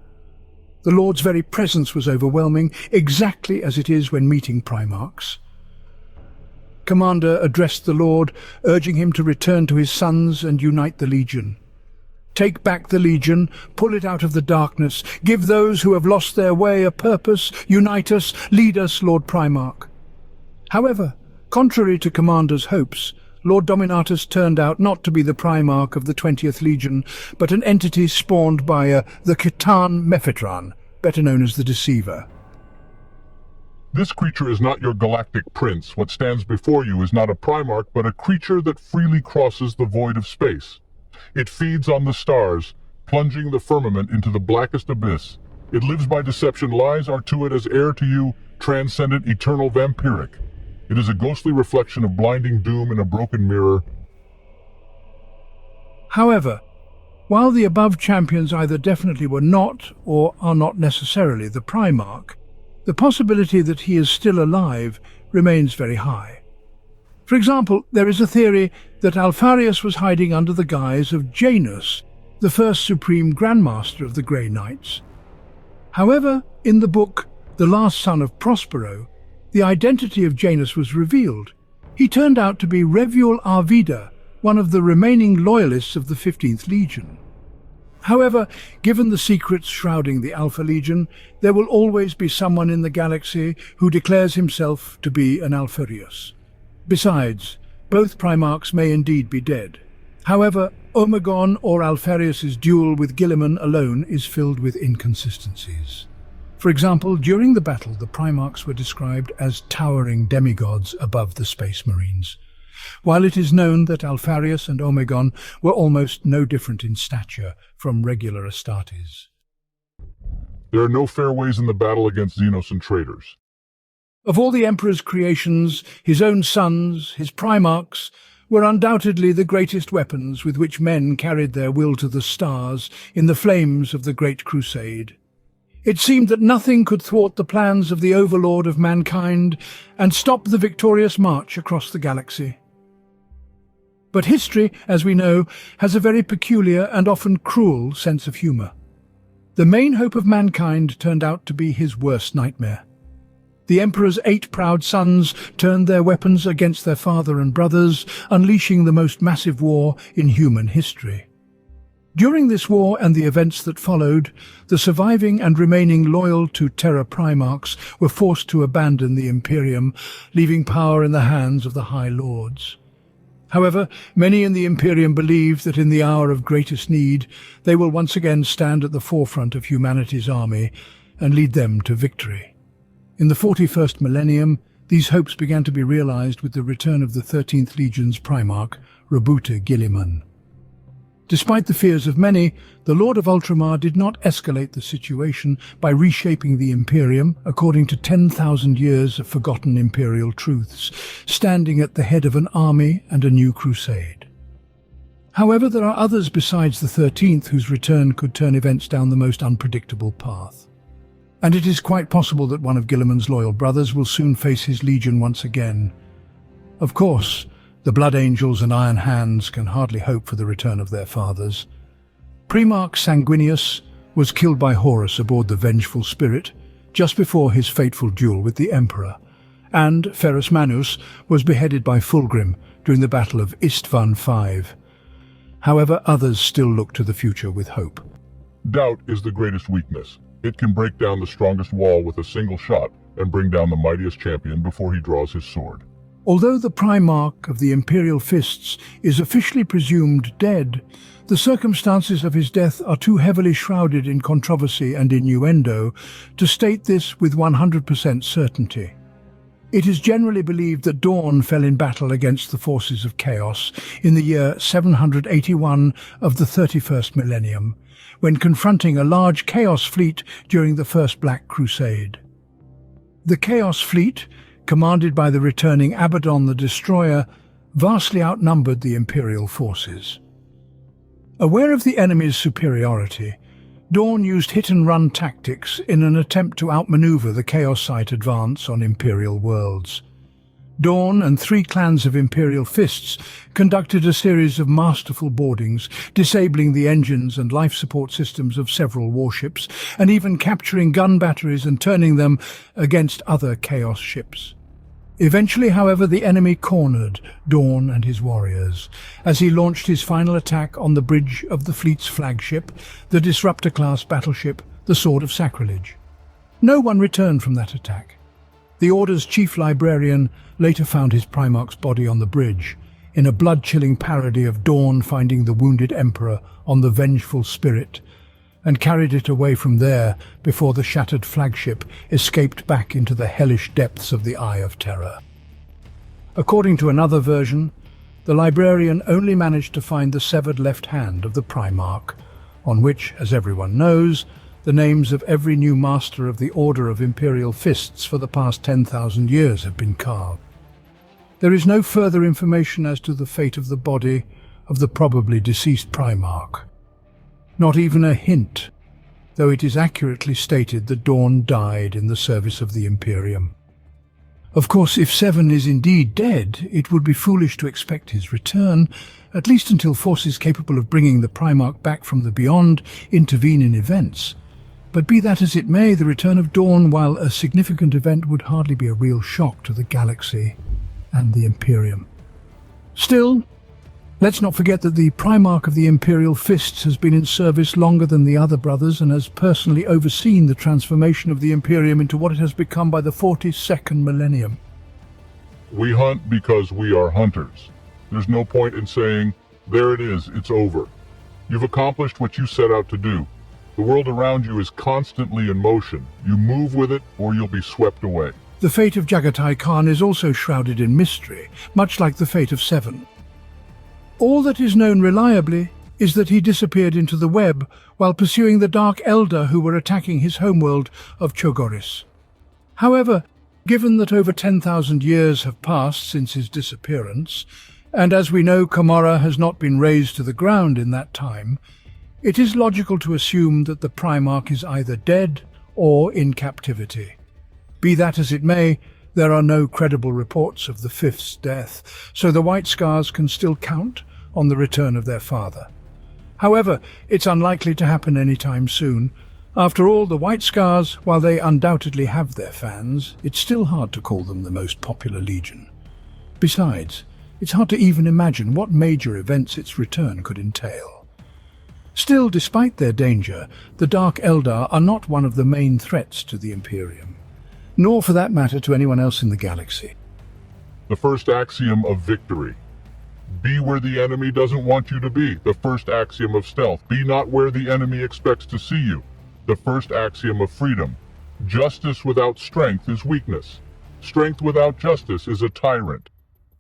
The Lord's very presence was overwhelming, exactly as it is when meeting Primarchs. Commander addressed the Lord, urging him to return to his sons and unite the Legion. Take back the Legion, pull it out of the darkness, give those who have lost their way a purpose, unite us, lead us, Lord Primarch. However, contrary to Commander's hopes, Lord Dominatus turned out not to be the Primarch of the 20th Legion, but an entity spawned by the Khitan Mephitron, better known as the Deceiver. This creature is not your galactic prince. What stands before you is not a Primarch, but a creature that freely crosses the void of space. It feeds on the stars, plunging the firmament into the blackest abyss. It lives by deception, lies are to it as heir to you, transcendent, eternal, vampiric. It is a ghostly reflection of blinding doom in a broken mirror. However, while the above champions either definitely were not or are not necessarily the Primarch, the possibility that he is still alive remains very high. For example, there is a theory that Alfarius was hiding under the guise of Janus, the first supreme Grandmaster of the Grey Knights. However, in the book The Last Son of Prospero, the identity of Janus was revealed. He turned out to be Revuel Arvida, one of the remaining loyalists of the 15th Legion. However, given the secrets shrouding the Alpha Legion, there will always be someone in the galaxy who declares himself to be an Alfarius. Besides, both Primarchs may indeed be dead. However, Omegon or Alfarius's duel with Guilliman alone is filled with inconsistencies. For example, during the battle, the Primarchs were described as towering demigods above the Space Marines, while it is known that Alfarius and Omegon were almost no different in stature from regular Astartes. There are no fair ways in the battle against Xenos and traitors. Of all the Emperor's creations, his own sons, his Primarchs, were undoubtedly the greatest weapons with which men carried their will to the stars in the flames of the Great Crusade. It seemed that nothing could thwart the plans of the overlord of mankind and stop the victorious march across the galaxy. But history, as we know, has a very peculiar and often cruel sense of humour. The main hope of mankind turned out to be his worst nightmare. The Emperor's 8 proud sons turned their weapons against their father and brothers, unleashing the most massive war in human history. During this war and the events that followed, the surviving and remaining loyal to Terra Primarchs were forced to abandon the Imperium, leaving power in the hands of the High Lords. However, many in the Imperium believe that in the hour of greatest need, they will once again stand at the forefront of humanity's army and lead them to victory. In the 41st millennium, these hopes began to be realized with the return of the 13th Legion's Primarch, Roboute Guilliman. Despite the fears of many, the Lord of Ultramar did not escalate the situation by reshaping the Imperium according to 10,000 years of forgotten imperial truths, standing at the head of an army and a new crusade. However, there are others besides the 13th whose return could turn events down the most unpredictable path. And it is quite possible that one of Guilliman's loyal brothers will soon face his legion once again. Of course, the Blood Angels and Iron Hands can hardly hope for the return of their fathers. Primarch Sanguinius was killed by Horus aboard the Vengeful Spirit just before his fateful duel with the Emperor, and Ferrus Manus was beheaded by Fulgrim during the Battle of Istvan V. However, others still look to the future with hope. Doubt is the greatest weakness. It can break down the strongest wall with a single shot and bring down the mightiest champion before he draws his sword. Although the Primarch of the Imperial Fists is officially presumed dead, the circumstances of his death are too heavily shrouded in controversy and innuendo to state this with 100% certainty. It is generally believed that Dawn fell in battle against the forces of Chaos in the year 781 of the 31st millennium, when confronting a large Chaos fleet during the First Black Crusade. The Chaos fleet, commanded by the returning Abaddon the Destroyer, vastly outnumbered the Imperial forces. Aware of the enemy's superiority, Dawn used hit-and-run tactics in an attempt to outmaneuver the Chaosite advance on Imperial worlds. Dawn and 3 clans of Imperial Fists conducted a series of masterful boardings, disabling the engines and life support systems of several warships, and even capturing gun batteries and turning them against other Chaos ships. Eventually, however, the enemy cornered Dawn and his warriors as he launched his final attack on the bridge of the fleet's flagship, the Disruptor-class battleship, the Sword of Sacrilege. No one returned from that attack. The Order's chief librarian later found his Primarch's body on the bridge, in a blood-chilling parody of Dawn finding the wounded Emperor on the vengeful Spirit, and carried it away from there before the shattered flagship escaped back into the hellish depths of the Eye of Terror. According to another version, the librarian only managed to find the severed left hand of the Primarch, on which, as everyone knows, the names of every new master of the Order of Imperial Fists for the past 10,000 years have been carved. There is no further information as to the fate of the body of the probably deceased Primarch. Not even a hint, though it is accurately stated that Dawn died in the service of the Imperium. Of course, if Seven is indeed dead, it would be foolish to expect his return, at least until forces capable of bringing the Primarch back from the beyond intervene in events. But be that as it may, the return of Dawn, while a significant event, would hardly be a real shock to the galaxy and the Imperium. Still, let's not forget that the Primarch of the Imperial Fists has been in service longer than the other brothers and has personally overseen the transformation of the Imperium into what it has become by the 42nd millennium. We hunt because we are hunters. There's no point in saying, there it is, it's over. You've accomplished what you set out to do. The world around you is constantly in motion. You move with it or you'll be swept away. The fate of Jagatai Khan is also shrouded in mystery, much like the fate of Seven. All that is known reliably is that he disappeared into the web while pursuing the Dark Elder who were attacking his homeworld of Chogoris. However, given that over 10,000 years have passed since his disappearance, and as we know Kamara has not been razed to the ground in that time, it is logical to assume that the Primarch is either dead or in captivity. Be that as it may, there are no credible reports of the Fifth's death, so the White Scars can still count on the return of their father. However, it's unlikely to happen anytime soon. After all, the White Scars, while they undoubtedly have their fans, it's still hard to call them the most popular legion. Besides, it's hard to even imagine what major events its return could entail. Still, despite their danger, the Dark Eldar are not one of the main threats to the Imperium, nor for that matter to anyone else in the galaxy. The first axiom of victory. Be where the enemy doesn't want you to be. The first axiom of stealth. Be not where the enemy expects to see you. The first axiom of freedom. Justice without strength is weakness. Strength without justice is a tyrant.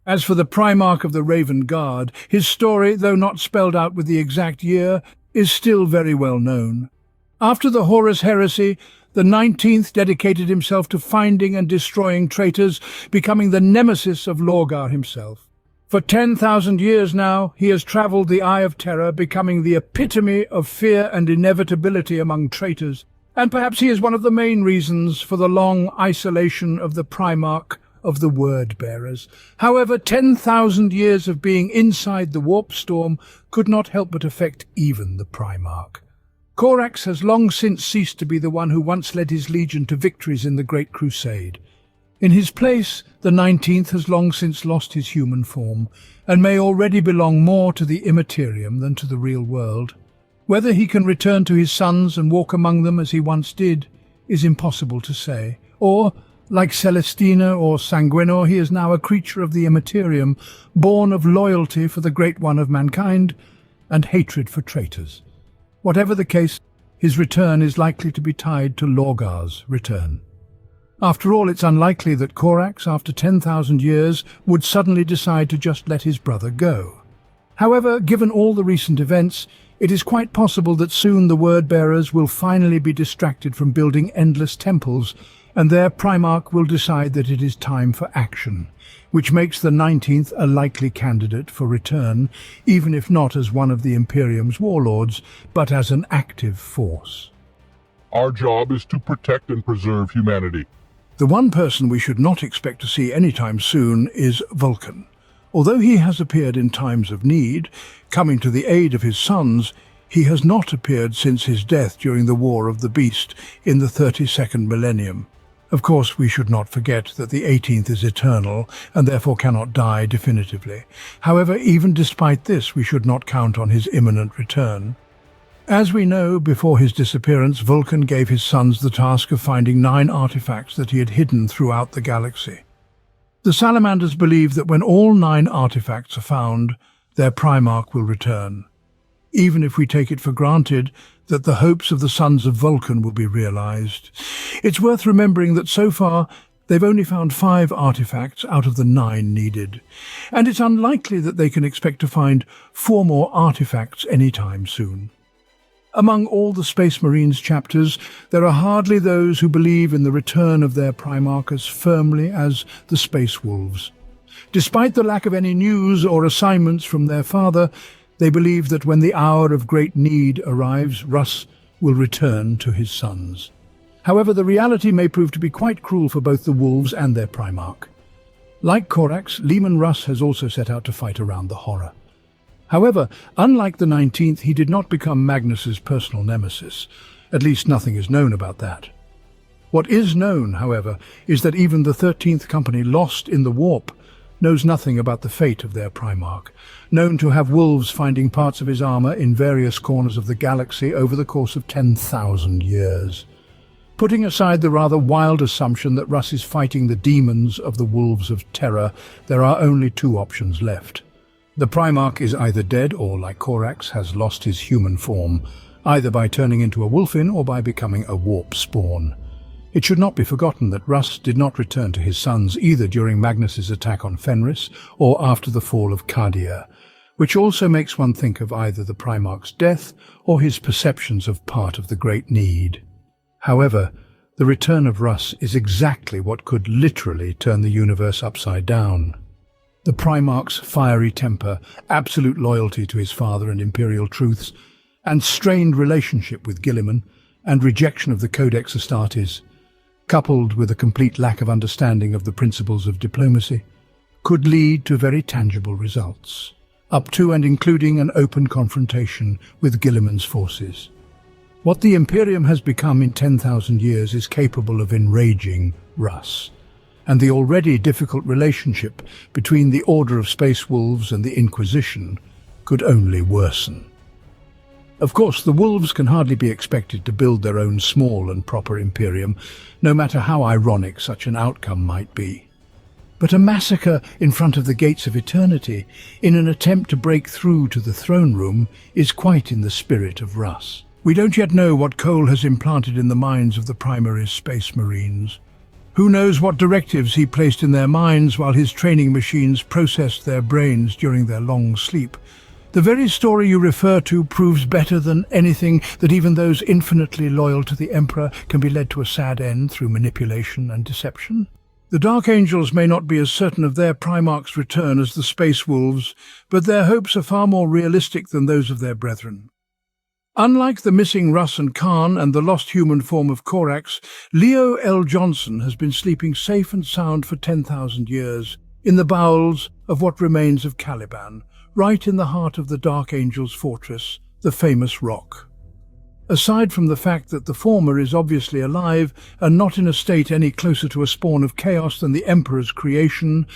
As for the Primarch of the Raven Guard, his story, though not spelled out with the exact year, is still very well known. After the Horus Heresy, the 19th dedicated himself to finding and destroying traitors, becoming the nemesis of Lorgar himself. For 10,000 years now, he has travelled the Eye of Terror, becoming the epitome of fear and inevitability among traitors, and perhaps he is one of the main reasons for the long isolation of the Primarch of the Word-Bearers. However, 10,000 years of being inside the warp storm could not help but affect even the Primarch. Corax has long since ceased to be the one who once led his legion to victories in the Great Crusade. In his place, the 19th has long since lost his human form, and may already belong more to the immaterium than to the real world. Whether he can return to his sons and walk among them as he once did is impossible to say, or, like Celestina or Sanguinor, he is now a creature of the immaterium, born of loyalty for the Great One of mankind and hatred for traitors. Whatever the case, his return is likely to be tied to Lorgar's return. After all, it's unlikely that Corax, after 10,000 years, would suddenly decide to just let his brother go. However, given all the recent events, it is quite possible that soon the word-bearers will finally be distracted from building endless temples, and their Primarch will decide that it is time for action, which makes the 19th a likely candidate for return, even if not as one of the Imperium's warlords, but as an active force. Our job is to protect and preserve humanity. The one person we should not expect to see anytime soon is Vulcan. Although he has appeared in times of need, coming to the aid of his sons, he has not appeared since his death during the War of the Beast in the 32nd millennium. Of course, we should not forget that the 18th is eternal and therefore cannot die definitively. However, even despite this, we should not count on his imminent return. As we know, before his disappearance, Vulcan gave his sons the task of finding 9 artifacts that he had hidden throughout the galaxy. The Salamanders believe that when all 9 artifacts are found, their Primarch will return, even if we take it for granted that the hopes of the sons of Vulcan will be realized. It's worth remembering that so far they've only found 5 artifacts out of the 9 needed, and it's unlikely that they can expect to find 4 more artifacts anytime soon. Among all the Space Marines chapters, there are hardly those who believe in the return of their Primarch as firmly as the Space Wolves. Despite the lack of any news or assignments from their father, they believe that when the hour of great need arrives, Russ will return to his sons. However, the reality may prove to be quite cruel for both the Wolves and their Primarch. Like Corax, Leman Russ has also set out to fight around the horror. However, unlike the 19th, he did not become Magnus's personal nemesis. At least nothing is known about that. What is known, however, is that even the 13th Company, lost in the warp, knows nothing about the fate of their Primarch, known to have wolves finding parts of his armor in various corners of the galaxy over the course of 10,000 years. Putting aside the rather wild assumption that Russ is fighting the demons of the Wolves of Terror, there are only 2 options left. The Primarch is either dead or, like Corax, has lost his human form, either by turning into a wolfin or by becoming a warp spawn. It should not be forgotten that Russ did not return to his sons either during Magnus's attack on Fenris or after the fall of Cardia, which also makes one think of either the Primarch's death or his perceptions of part of the Great Need. However, the return of Russ is exactly what could literally turn the universe upside down. The Primarch's fiery temper, absolute loyalty to his father and imperial truths, and strained relationship with Guilliman, and rejection of the Codex Astartes, coupled with a complete lack of understanding of the principles of diplomacy, could lead to very tangible results, up to and including an open confrontation with Guilliman's forces. What the Imperium has become in 10,000 years is capable of enraging Russ, and the already difficult relationship between the Order of Space Wolves and the Inquisition could only worsen. Of course, the Wolves can hardly be expected to build their own small and proper Imperium, no matter how ironic such an outcome might be. But a massacre in front of the gates of eternity, in an attempt to break through to the throne room, is quite in the spirit of Russ. We don't yet know what Cole has implanted in the minds of the Primaries Space Marines. Who knows what directives he placed in their minds while his training machines processed their brains during their long sleep. The very story you refer to proves better than anything that even those infinitely loyal to the Emperor can be led to a sad end through manipulation and deception. The Dark Angels may not be as certain of their Primarch's return as the Space Wolves, but their hopes are far more realistic than those of their brethren. Unlike the missing Russ and Khan and the lost human form of Corax, Leo L. Johnson has been sleeping safe and sound for 10,000 years in the bowels of what remains of Caliban, right in the heart of the Dark Angel's fortress, the famous Rock. Aside from the fact that the former is obviously alive and not in a state any closer to a spawn of chaos than the Emperor's creation,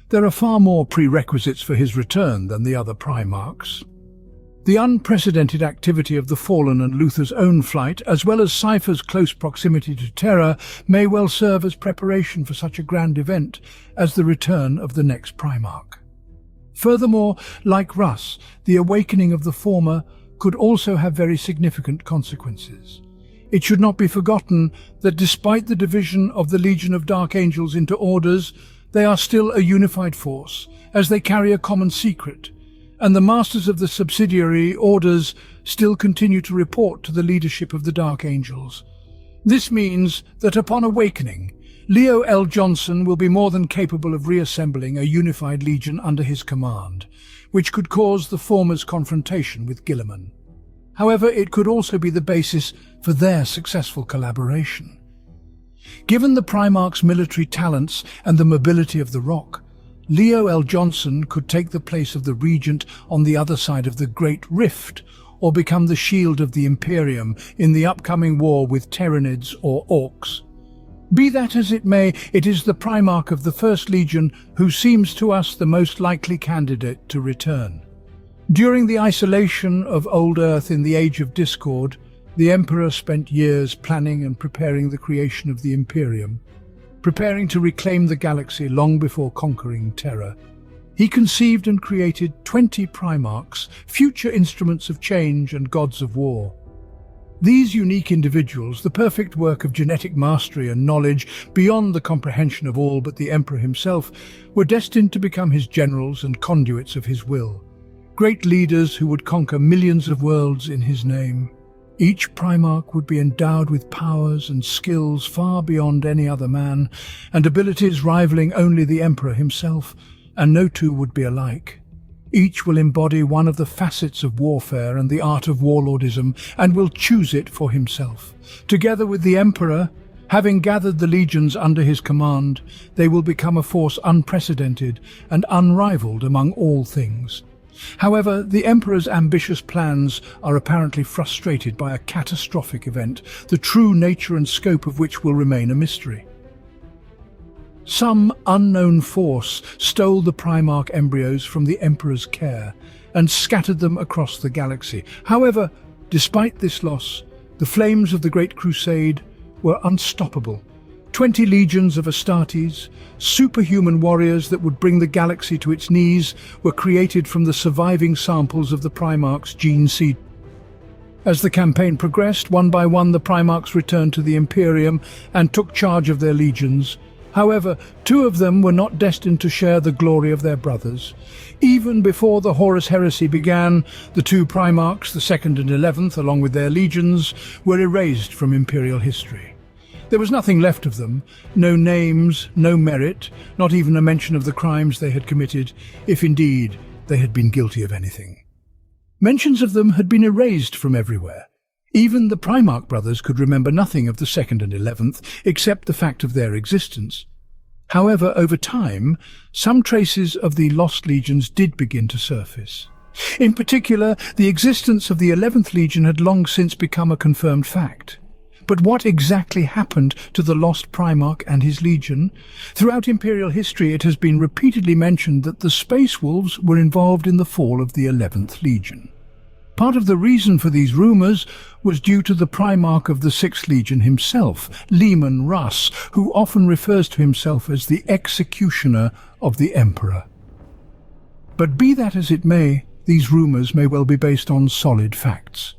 there are far more prerequisites for his return than the other Primarchs. The unprecedented activity of the Fallen and Luther's own flight, as well as Cypher's close proximity to Terra, may well serve as preparation for such a grand event as the return of the next Primarch. Furthermore, like Russ, the awakening of the former could also have very significant consequences. It should not be forgotten that despite the division of the Legion of Dark Angels into orders, they are still a unified force, as they carry a common secret, and the masters of the subsidiary orders still continue to report to the leadership of the Dark Angels. This means that upon awakening, Leo L. Johnson will be more than capable of reassembling a unified legion under his command, which could cause the former's confrontation with Guilliman. However, it could also be the basis for their successful collaboration. Given the Primarchs' military talents and the mobility of the Rock, Leo L. Johnson could take the place of the Regent on the other side of the Great Rift, or become the shield of the Imperium in the upcoming war with Tyranids or Orcs. Be that as it may, it is the Primarch of the First Legion who seems to us the most likely candidate to return. During the isolation of Old Earth in the Age of Discord, the Emperor spent years planning and preparing the creation of the Imperium, preparing to reclaim the galaxy long before conquering Terra. He conceived and created 20 Primarchs, future instruments of change and gods of war. These unique individuals, the perfect work of genetic mastery and knowledge beyond the comprehension of all but the Emperor himself, were destined to become his generals and conduits of his will. Great leaders who would conquer millions of worlds in his name. Each Primarch would be endowed with powers and skills far beyond any other man, and abilities rivaling only the Emperor himself, and no two would be alike. Each will embody one of the facets of warfare and the art of warlordism, and will choose it for himself. Together with the Emperor, having gathered the legions under his command, they will become a force unprecedented and unrivaled among all things. However, the Emperor's ambitious plans are apparently frustrated by a catastrophic event, the true nature and scope of which will remain a mystery. Some unknown force stole the Primarch embryos from the Emperor's care and scattered them across the galaxy. However, despite this loss, the flames of the Great Crusade were unstoppable. 20 legions of Astartes, superhuman warriors that would bring the galaxy to its knees, were created from the surviving samples of the Primarch's gene seed. As the campaign progressed, one by one the Primarchs returned to the Imperium and took charge of their legions. However, 2 of them were not destined to share the glory of their brothers. Even before the Horus Heresy began, the 2 Primarchs, the 2nd and 11th, along with their legions, were erased from Imperial history. There was nothing left of them, no names, no merit, not even a mention of the crimes they had committed, if indeed they had been guilty of anything. Mentions of them had been erased from everywhere. Even the Primarch brothers could remember nothing of the 2nd and 11th, except the fact of their existence. However, over time, some traces of the lost legions did begin to surface. In particular, the existence of the 11th Legion had long since become a confirmed fact. But what exactly happened to the lost Primarch and his legion? Throughout Imperial history, it has been repeatedly mentioned that the Space Wolves were involved in the fall of the 11th Legion. Part of the reason for these rumours was due to the Primarch of the 6th Legion himself, Leman Russ, who often refers to himself as the executioner of the Emperor. But be that as it may, these rumours may well be based on solid facts.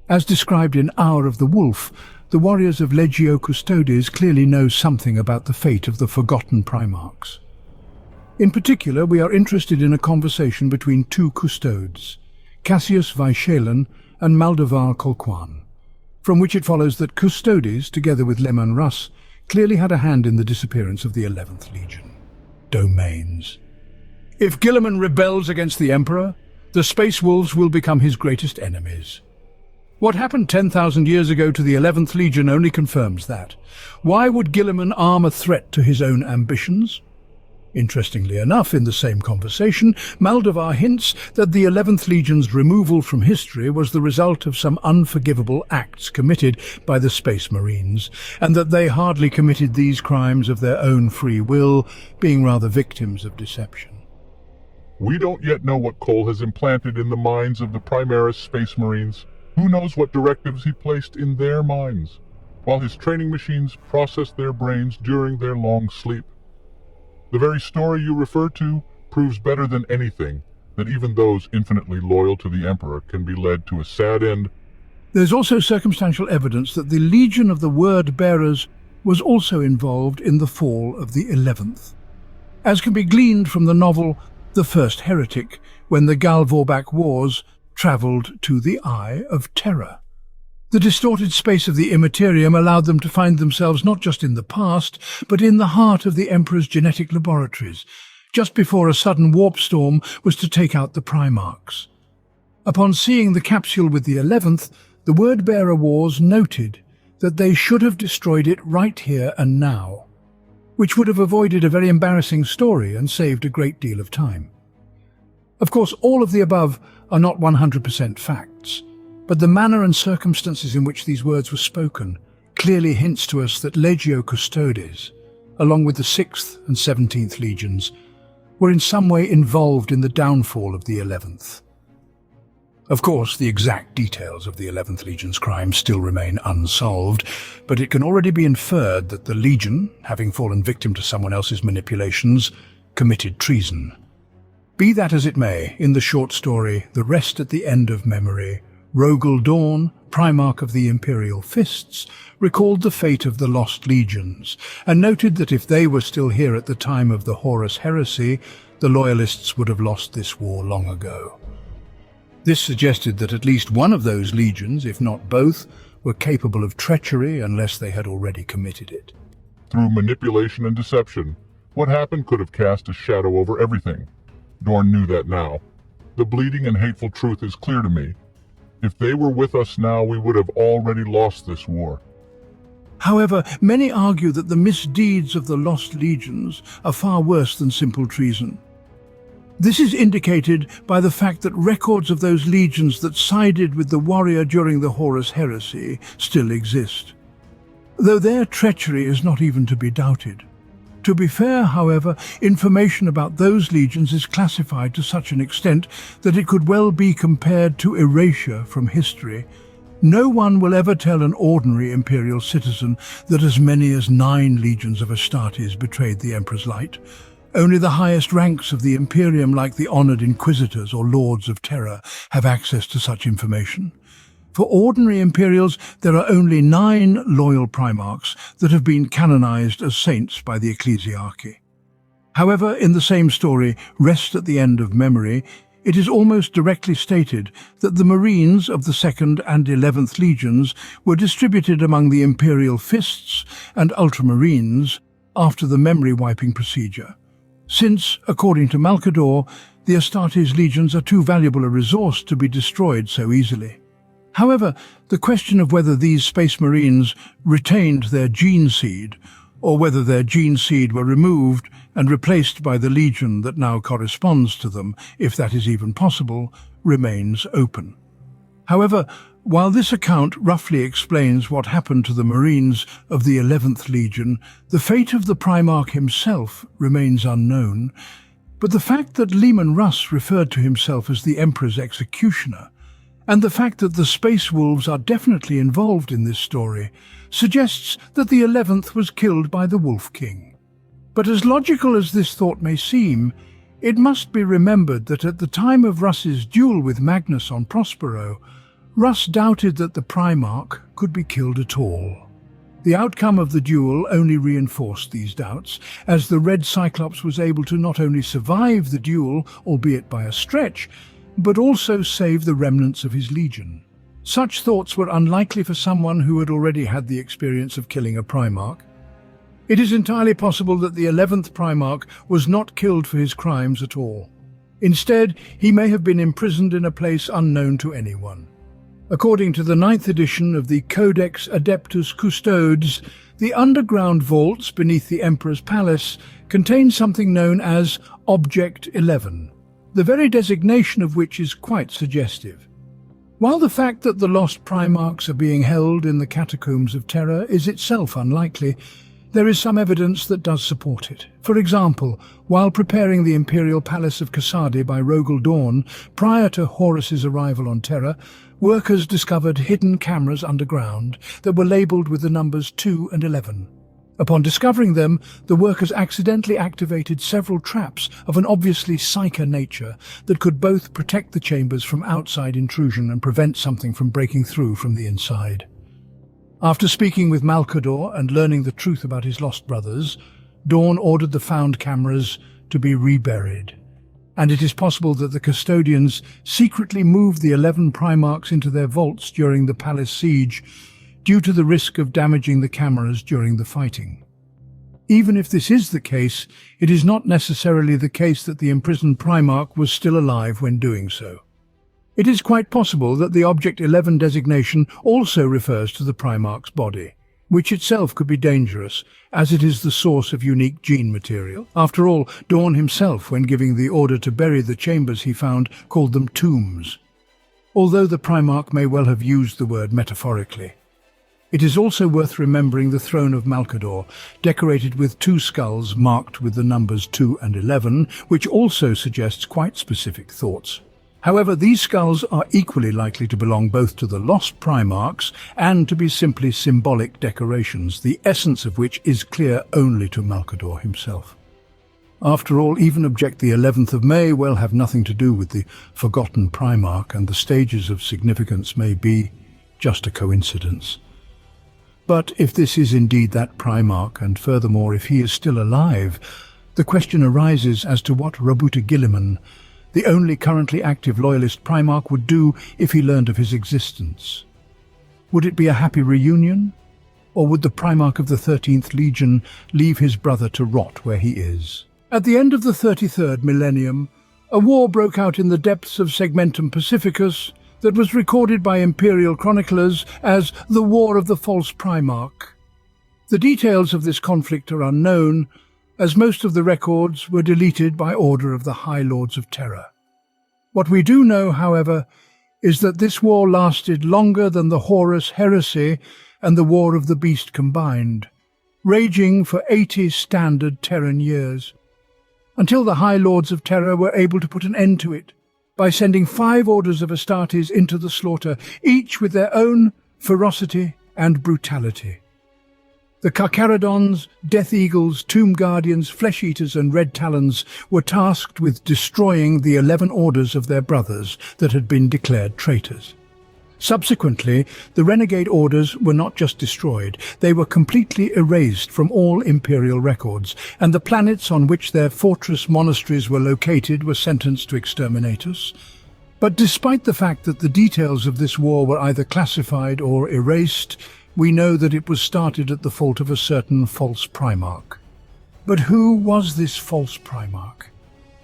As described in Hour of the Wolf, the warriors of Legio Custodes clearly know something about the fate of the forgotten Primarchs. In particular, we are interested in a conversation between 2 custodes, Cassius Vaishalen and Maldavar Colquan, from which it follows that Custodes, together with Leman Russ, clearly had a hand in the disappearance of the 11th Legion. Domains. If Guilliman rebels against the Emperor, the Space Wolves will become his greatest enemies. What happened 10,000 years ago to the 11th Legion only confirms that. Why would Guilliman arm a threat to his own ambitions? Interestingly enough, in the same conversation, Maldavar hints that the 11th Legion's removal from history was the result of some unforgivable acts committed by the Space Marines, and that they hardly committed these crimes of their own free will, being rather victims of deception. We don't yet know what Cole has implanted in the minds of the Primaris Space Marines. Who knows what directives he placed in their minds, while his training machines process their brains during their long sleep. The very story you refer to proves better than anything that even those infinitely loyal to the Emperor can be led to a sad end. There's also circumstantial evidence that the Legion of the Word-Bearers was also involved in the fall of the 11th, as can be gleaned from the novel The First Heretic, when the Gal-Vorbak Wars travelled to the Eye of Terror. The distorted space of the Immaterium allowed them to find themselves not just in the past, but in the heart of the Emperor's genetic laboratories, just before a sudden warp storm was to take out the Primarchs. Upon seeing the capsule with the 11th, the Word-Bearer Wars noted that they should have destroyed it right here and now, which would have avoided a very embarrassing story and saved a great deal of time. Of course, all of the above are not 100% facts, but the manner and circumstances in which these words were spoken clearly hints to us that Legio Custodes, along with the 6th and 17th Legions, were in some way involved in the downfall of the 11th. Of course, the exact details of the 11th Legion's crimes still remain unsolved, but it can already be inferred that the Legion, having fallen victim to someone else's manipulations, committed treason. Be that as it may, in the short story The Rest at the End of Memory, Rogel Dawn, Primarch of the Imperial Fists, recalled the fate of the Lost Legions, and noted that if they were still here at the time of the Horus Heresy, the Loyalists would have lost this war long ago. This suggested that at least one of those legions, if not both, were capable of treachery unless they had already committed it. Through manipulation and deception, what happened could have cast a shadow over everything. Dorn knew that now. The bleeding and hateful truth is clear to me. If they were with us now, we would have already lost this war. However, many argue that the misdeeds of the Lost Legions are far worse than simple treason. This is indicated by the fact that records of those legions that sided with the warrior during the Horus Heresy still exist, though their treachery is not even to be doubted. To be fair, however, information about those legions is classified to such an extent that it could well be compared to erasure from history. No one will ever tell an ordinary Imperial citizen that as many as 9 legions of Astartes betrayed the Emperor's light. Only the highest ranks of the Imperium, like the honoured Inquisitors or Lords of Terror, have access to such information. For ordinary Imperials, there are only 9 loyal Primarchs that have been canonized as saints by the Ecclesiarchy. However, in the same story, Rest at the End of Memory, it is almost directly stated that the Marines of the 2nd and 11th Legions were distributed among the Imperial Fists and Ultramarines after the memory-wiping procedure, since, according to Malcador, the Astartes legions are too valuable a resource to be destroyed so easily. However, the question of whether these Space Marines retained their gene seed, or whether their gene seed were removed and replaced by the legion that now corresponds to them, if that is even possible, remains open. However, while this account roughly explains what happened to the Marines of the 11th Legion, the fate of the Primarch himself remains unknown. But the fact that Leman Russ referred to himself as the Emperor's executioner, and the fact that the Space Wolves are definitely involved in this story, suggests that the 11th was killed by the Wolf King. But as logical as this thought may seem, it must be remembered that at the time of Russ's duel with Magnus on Prospero, Russ doubted that the Primarch could be killed at all. The outcome of the duel only reinforced these doubts, as the Red Cyclops was able to not only survive the duel, albeit by a stretch, but also save the remnants of his legion. Such thoughts were unlikely for someone who had already had the experience of killing a Primarch. It is entirely possible that the 11th Primarch was not killed for his crimes at all. Instead, he may have been imprisoned in a place unknown to anyone. According to the 9th edition of the Codex Adeptus Custodes, the underground vaults beneath the Emperor's palace contain something known as Object 11, the very designation of which is quite suggestive. While the fact that the lost Primarchs are being held in the Catacombs of Terror is itself unlikely, there is some evidence that does support it. For example, while preparing the Imperial Palace of Cassadi by Rogel Dawn, prior to Horus's arrival on Terra, workers discovered hidden cameras underground that were labelled with the numbers 2 and 11. Upon discovering them, the workers accidentally activated several traps of an obviously psycho nature that could both protect the chambers from outside intrusion and prevent something from breaking through from the inside. After speaking with Malcador and learning the truth about his lost brothers, Dawn ordered the found cameras to be reburied. And it is possible that the custodians secretly moved the 11 Primarchs into their vaults during the palace siege due to the risk of damaging the cameras during the fighting. Even if this is the case, it is not necessarily the case that the imprisoned Primarch was still alive when doing so. It is quite possible that the Object 11 designation also refers to the Primarch's body, which itself could be dangerous, as it is the source of unique gene material. After all, Dawn himself, when giving the order to bury the chambers he found, called them tombs, although the Primarch may well have used the word metaphorically. It is also worth remembering the throne of Malcador, decorated with 2 skulls marked with the numbers 2 and 11, which also suggests quite specific thoughts. However, these skulls are equally likely to belong both to the lost Primarchs and to be simply symbolic decorations, the essence of which is clear only to Malcador himself. After all, even Object the 11th of May will have nothing to do with the forgotten Primarch, and the stages of significance may be just a coincidence. But if this is indeed that Primarch, and furthermore if he is still alive, the question arises as to what Robuta Guilliman, the only currently active Loyalist Primarch, would do if he learned of his existence. Would it be a happy reunion? Or would the Primarch of the 13th Legion leave his brother to rot where he is? At the end of the 33rd millennium, a war broke out in the depths of Segmentum Pacificus that was recorded by Imperial chroniclers as the War of the False Primarch. The details of this conflict are unknown, as most of the records were deleted by order of the High Lords of Terror. What we do know, however, is that this war lasted longer than the Horus Heresy and the War of the Beast combined, raging for 80 standard Terran years, until the High Lords of Terror were able to put an end to it by sending 5 orders of Astartes into the slaughter, each with their own ferocity and brutality. The Carcharodons, Death Eagles, Tomb Guardians, Flesh Eaters and Red Talons were tasked with destroying the 11 orders of their brothers that had been declared traitors. Subsequently, the renegade orders were not just destroyed, they were completely erased from all Imperial records, and the planets on which their fortress monasteries were located were sentenced to exterminatus. But despite the fact that the details of this war were either classified or erased, we know that it was started at the fault of a certain false Primarch. But who was this false Primarch?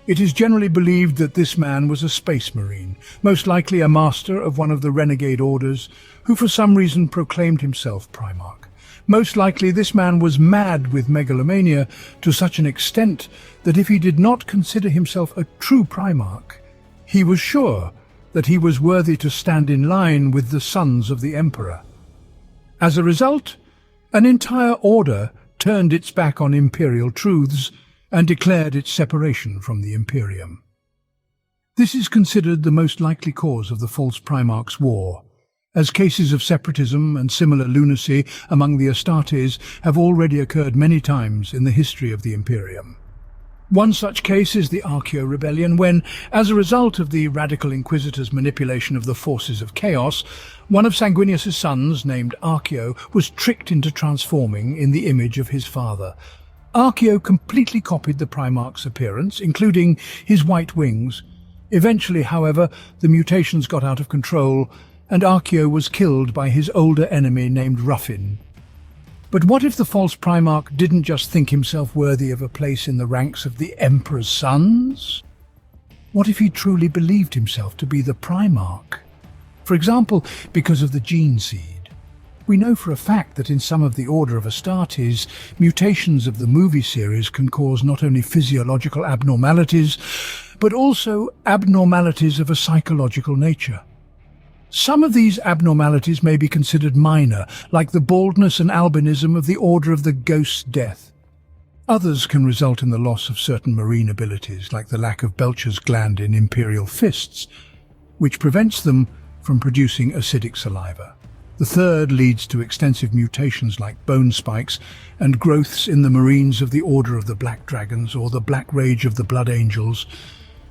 It is generally believed that this man was a space marine, most likely a master of one of the renegade orders, who for some reason proclaimed himself Primarch. Most likely this man was mad with megalomania to such an extent that if he did not consider himself a true Primarch, he was sure that he was worthy to stand in line with the sons of the Emperor. As a result, an entire order turned its back on imperial truths and declared its separation from the Imperium. This is considered the most likely cause of the False Primarch's war, as cases of separatism and similar lunacy among the Astartes have already occurred many times in the history of the Imperium. One such case is the Archaeo Rebellion, when, as a result of the Radical Inquisitor's manipulation of the forces of chaos, one of Sanguinius's sons, named Archaeo, was tricked into transforming in the image of his father. Archaeo completely copied the Primarch's appearance, including his white wings. Eventually, however, the mutations got out of control, and Archaeo was killed by his older enemy named Ruffin. But what if the false Primarch didn't just think himself worthy of a place in the ranks of the Emperor's sons? What if he truly believed himself to be the Primarch? For example, because of the gene seed. We know for a fact that in some of the Order of Astartes, mutations of the movie series can cause not only physiological abnormalities, but also abnormalities of a psychological nature. Some of these abnormalities may be considered minor, like the baldness and albinism of the Order of the Ghost's Death. Others can result in the loss of certain marine abilities, like the lack of Belcher's gland in Imperial fists, which prevents them from producing acidic saliva. The third leads to extensive mutations like bone spikes and growths in the marines of the Order of the Black Dragons or the Black Rage of the Blood Angels.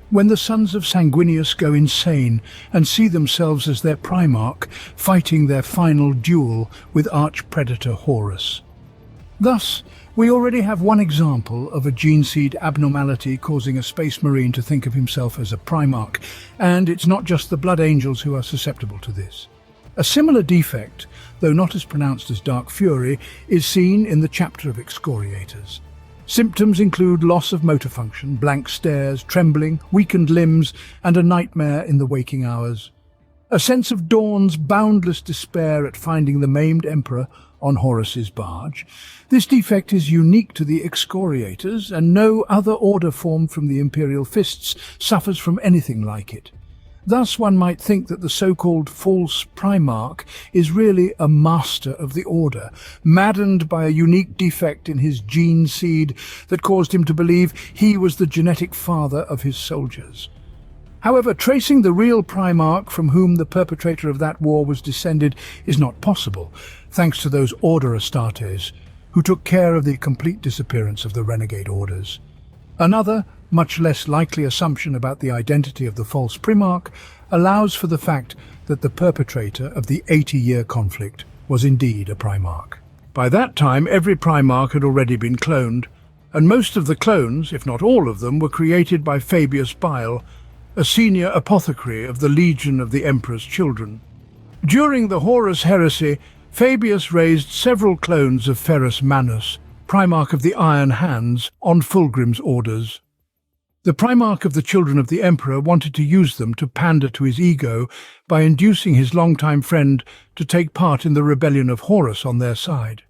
When the sons of Sanguinius go insane and see themselves as their Primarch, fighting their final duel with arch-predator Horus. Thus, we already have one example of a gene seed abnormality causing a Space Marine to think of himself as a Primarch, and it's not just the Blood Angels who are susceptible to this. A similar defect, though not as pronounced as Dark Fury, is seen in the chapter of excoriators. Symptoms include loss of motor function, blank stares, trembling, weakened limbs, and a nightmare in the waking hours. A sense of Dawn's boundless despair at finding the maimed Emperor on Horus's barge. This defect is unique to the excoriators, and no other order formed from the Imperial Fists suffers from anything like it. Thus one might think that the so-called false Primarch is really a master of the Order, maddened by a unique defect in his gene seed that caused him to believe he was the genetic father of his soldiers. However, tracing the real Primarch from whom the perpetrator of that war was descended is not possible, thanks to those Order Astartes, who took care of the complete disappearance of the renegade orders. Another, much less likely assumption about the identity of the false Primarch allows for the fact that the perpetrator of the 80-year conflict was indeed a Primarch. By that time, every Primarch had already been cloned, and most of the clones, if not all of them, were created by Fabius Bile, a senior apothecary of the Legion of the Emperor's Children. During the Horus heresy, Fabius raised several clones of Ferrus Manus, Primarch of the Iron Hands, on Fulgrim's orders. The Primarch of the Children of the Emperor wanted to use them to pander to his ego by inducing his longtime friend to take part in the rebellion of Horus on their side.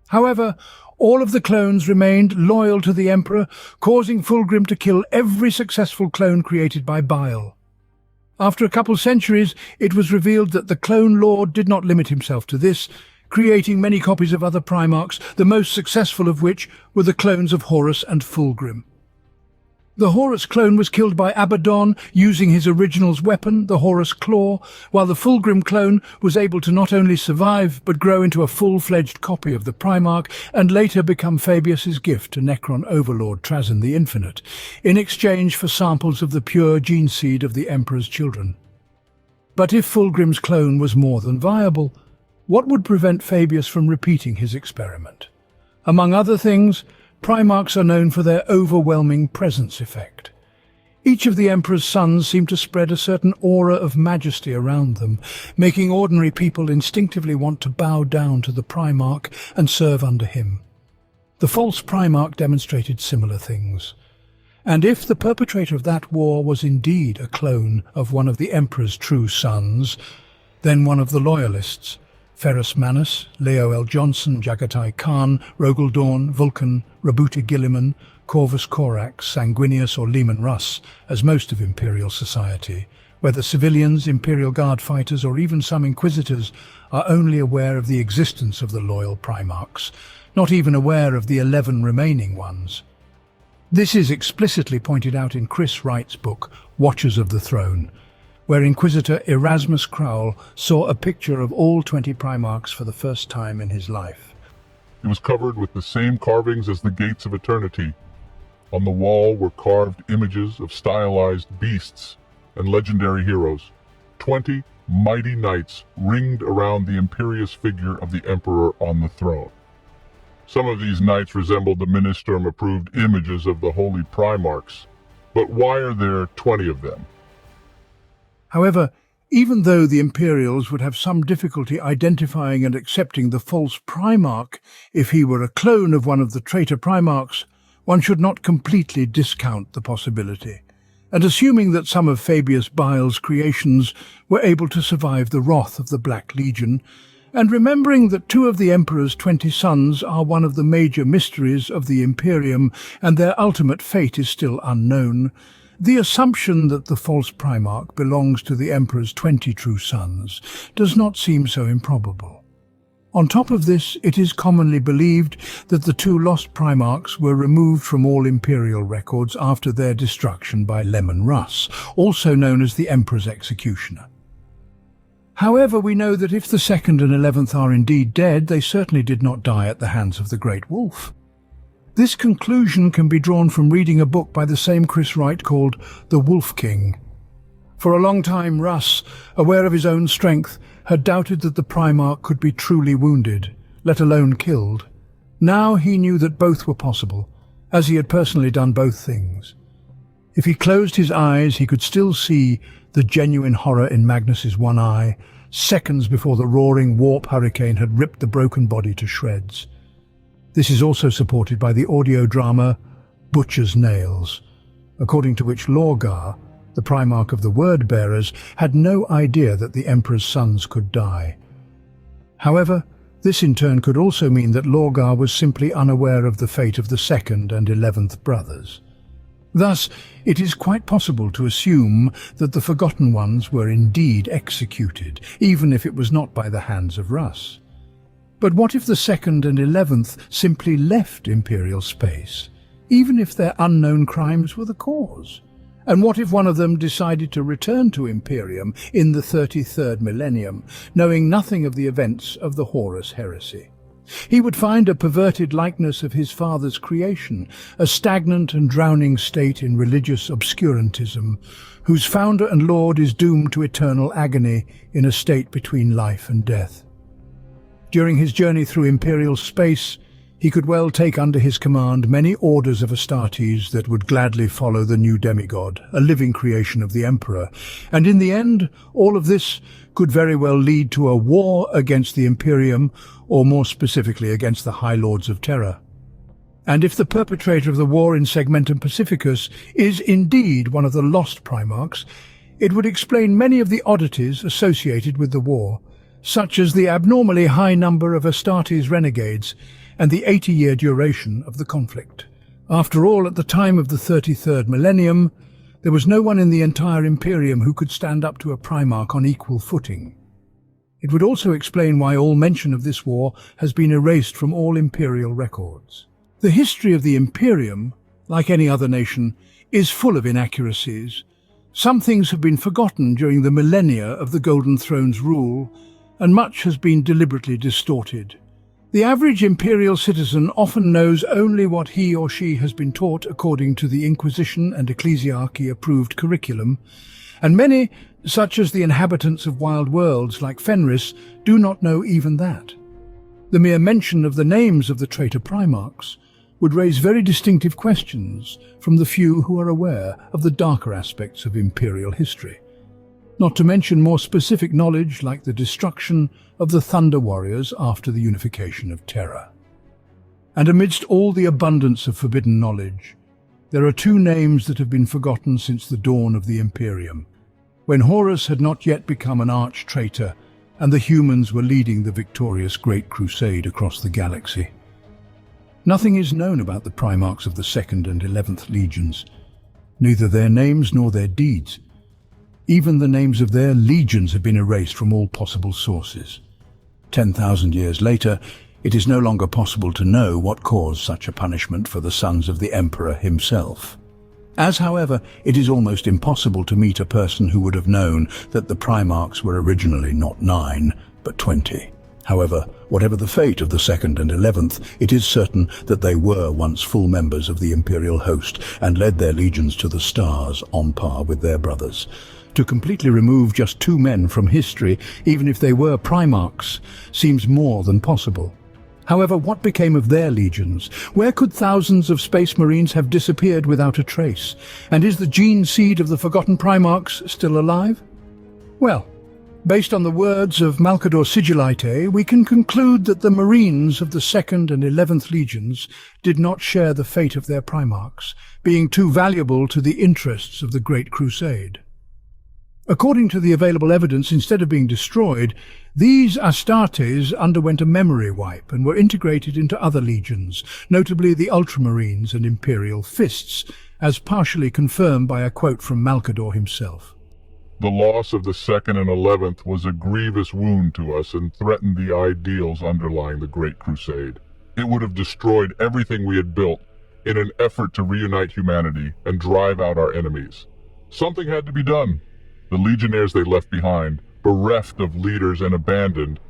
However, all of the clones remained loyal to the Emperor, causing Fulgrim to kill every successful clone created by Bile. After a couple centuries, it was revealed that the Clone Lord did not limit himself to this, creating many copies of other Primarchs, the most successful of which were the clones of Horus and Fulgrim. The Horus clone was killed by Abaddon using his original's weapon, the Horus Claw, while the Fulgrim clone was able to not only survive but grow into a full-fledged copy of the Primarch and later become Fabius's gift to Necron Overlord Trazyn the Infinite, in exchange for samples of the pure gene seed of the Emperor's children. But if Fulgrim's clone was more than viable, what would prevent Fabius from repeating his experiment? Among other things, Primarchs are known for their overwhelming presence effect. Each of the Emperor's sons seemed to spread a certain aura of majesty around them, making ordinary people instinctively want to bow down to the Primarch and serve under him. The false Primarch demonstrated similar things. And if the perpetrator of that war was indeed a clone of one of the Emperor's true sons, then one of the Loyalists, Ferrus Manus, Leo L. Johnson, Jagatai Khan, Rogel Dawn, Vulcan, Rabuta Gilliman, Corvus Corax, Sanguinius or Leman Russ, as most of Imperial society, whether civilians, Imperial Guard fighters or even some Inquisitors, are only aware of the existence of the loyal Primarchs, not even aware of the 11 remaining ones. This is explicitly pointed out in Chris Wright's book, Watchers of the Throne, where Inquisitor Erasmus Crowell saw a picture of all 20 Primarchs for the first time in his life. It was covered with the same carvings as the Gates of Eternity. On the wall were carved images of stylized beasts and legendary heroes. 20 mighty knights ringed around the imperious figure of the Emperor on the throne. Some of these knights resembled the Ministerium-approved images of the Holy Primarchs. But why are there 20 of them? However, even though the Imperials would have some difficulty identifying and accepting the false Primarch if he were a clone of one of the traitor Primarchs, one should not completely discount the possibility. And assuming that some of Fabius Bile's creations were able to survive the wrath of the Black Legion, and remembering that 2 of the Emperor's 20 sons are one of the major mysteries of the Imperium and their ultimate fate is still unknown, the assumption that the false Primarch belongs to the Emperor's 20 true sons does not seem so improbable. On top of this, it is commonly believed that the 2 lost Primarchs were removed from all Imperial records after their destruction by Leman Russ, also known as the Emperor's Executioner. However, we know that if the 2nd and 11th are indeed dead, they certainly did not die at the hands of the Great Wolf. This conclusion can be drawn from reading a book by the same Chris Wright called The Wolf King. For a long time, Russ, aware of his own strength, had doubted that the Primarch could be truly wounded, let alone killed. Now he knew that both were possible, as he had personally done both things. If he closed his eyes, he could still see the genuine horror in Magnus's one eye, seconds before the roaring warp hurricane had ripped the broken body to shreds. This is also supported by the audio drama Butcher's Nails, according to which Lorgar, the Primarch of the Word-Bearers, had no idea that the Emperor's sons could die. However, this in turn could also mean that Lorgar was simply unaware of the fate of the 2nd and 11th brothers. Thus, it is quite possible to assume that the Forgotten Ones were indeed executed, even if it was not by the hands of Russ. But what if the 2nd and 11th simply left Imperial space, even if their unknown crimes were the cause? And what if one of them decided to return to Imperium in the 33rd millennium, knowing nothing of the events of the Horus heresy? He would find a perverted likeness of his father's creation, a stagnant and drowning state in religious obscurantism, whose founder and lord is doomed to eternal agony in a state between life and death. During his journey through Imperial space, he could well take under his command many orders of Astartes that would gladly follow the new demigod, a living creation of the Emperor, and in the end, all of this could very well lead to a war against the Imperium, or more specifically against the High Lords of Terra. And if the perpetrator of the war in Segmentum Pacificus is indeed one of the lost Primarchs, it would explain many of the oddities associated with the war, such as the abnormally high number of Astartes renegades and the 80-year duration of the conflict. After all, at the time of the 33rd millennium, there was no one in the entire Imperium who could stand up to a Primarch on equal footing. It would also explain why all mention of this war has been erased from all Imperial records. The history of the Imperium, like any other nation, is full of inaccuracies. Some things have been forgotten during the millennia of the Golden Throne's rule, and much has been deliberately distorted. The average Imperial citizen often knows only what he or she has been taught according to the Inquisition and Ecclesiarchy-approved curriculum, and many, such as the inhabitants of wild worlds like Fenris, do not know even that. The mere mention of the names of the traitor Primarchs would raise very distinctive questions from the few who are aware of the darker aspects of Imperial history. Not to mention more specific knowledge like the destruction of the Thunder Warriors after the unification of Terra. And amidst all the abundance of forbidden knowledge, there are two names that have been forgotten since the dawn of the Imperium, when Horus had not yet become an arch-traitor and the humans were leading the victorious Great Crusade across the galaxy. Nothing is known about the Primarchs of the 2nd and 11th Legions, neither their names nor their deeds. Even the names of their legions have been erased from all possible sources. 10,000 years later, it is no longer possible to know what caused such a punishment for the sons of the Emperor himself. As, however, it is almost impossible to meet a person who would have known that the Primarchs were originally not 9, but 20. However, whatever the fate of the 2nd and 11th, it is certain that they were once full members of the Imperial host and led their legions to the stars on par with their brothers. To completely remove just 2 men from history, even if they were Primarchs, seems more than possible. However, what became of their legions? Where could thousands of Space Marines have disappeared without a trace? And is the gene seed of the Forgotten Primarchs still alive? Well, based on the words of Malcador Sigillite, we can conclude that the Marines of the 2nd and 11th Legions did not share the fate of their Primarchs, being too valuable to the interests of the Great Crusade. According to the available evidence, instead of being destroyed, these Astartes underwent a memory wipe and were integrated into other legions, notably the Ultramarines and Imperial Fists, as partially confirmed by a quote from Malcador himself. The loss of the 2nd and 11th was a grievous wound to us and threatened the ideals underlying the Great Crusade. It would have destroyed everything we had built in an effort to reunite humanity and drive out our enemies. Something had to be done. The legionnaires they left behind bereft of leaders and abandoned,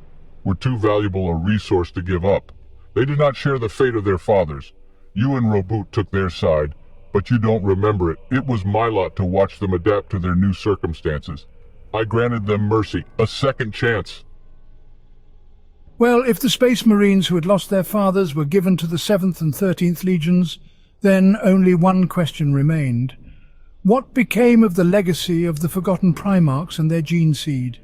were too valuable a resource to give up. They did not share the fate of their fathers. You and Roboute took their side, but you don't remember it. It was my lot to watch them adapt to their new circumstances. I granted them mercy, a second chance. Well, if the Space Marines who had lost their fathers were given to the 7th and 13th Legions, then only one question remained. What became of the legacy of the forgotten Primarchs and their gene seed?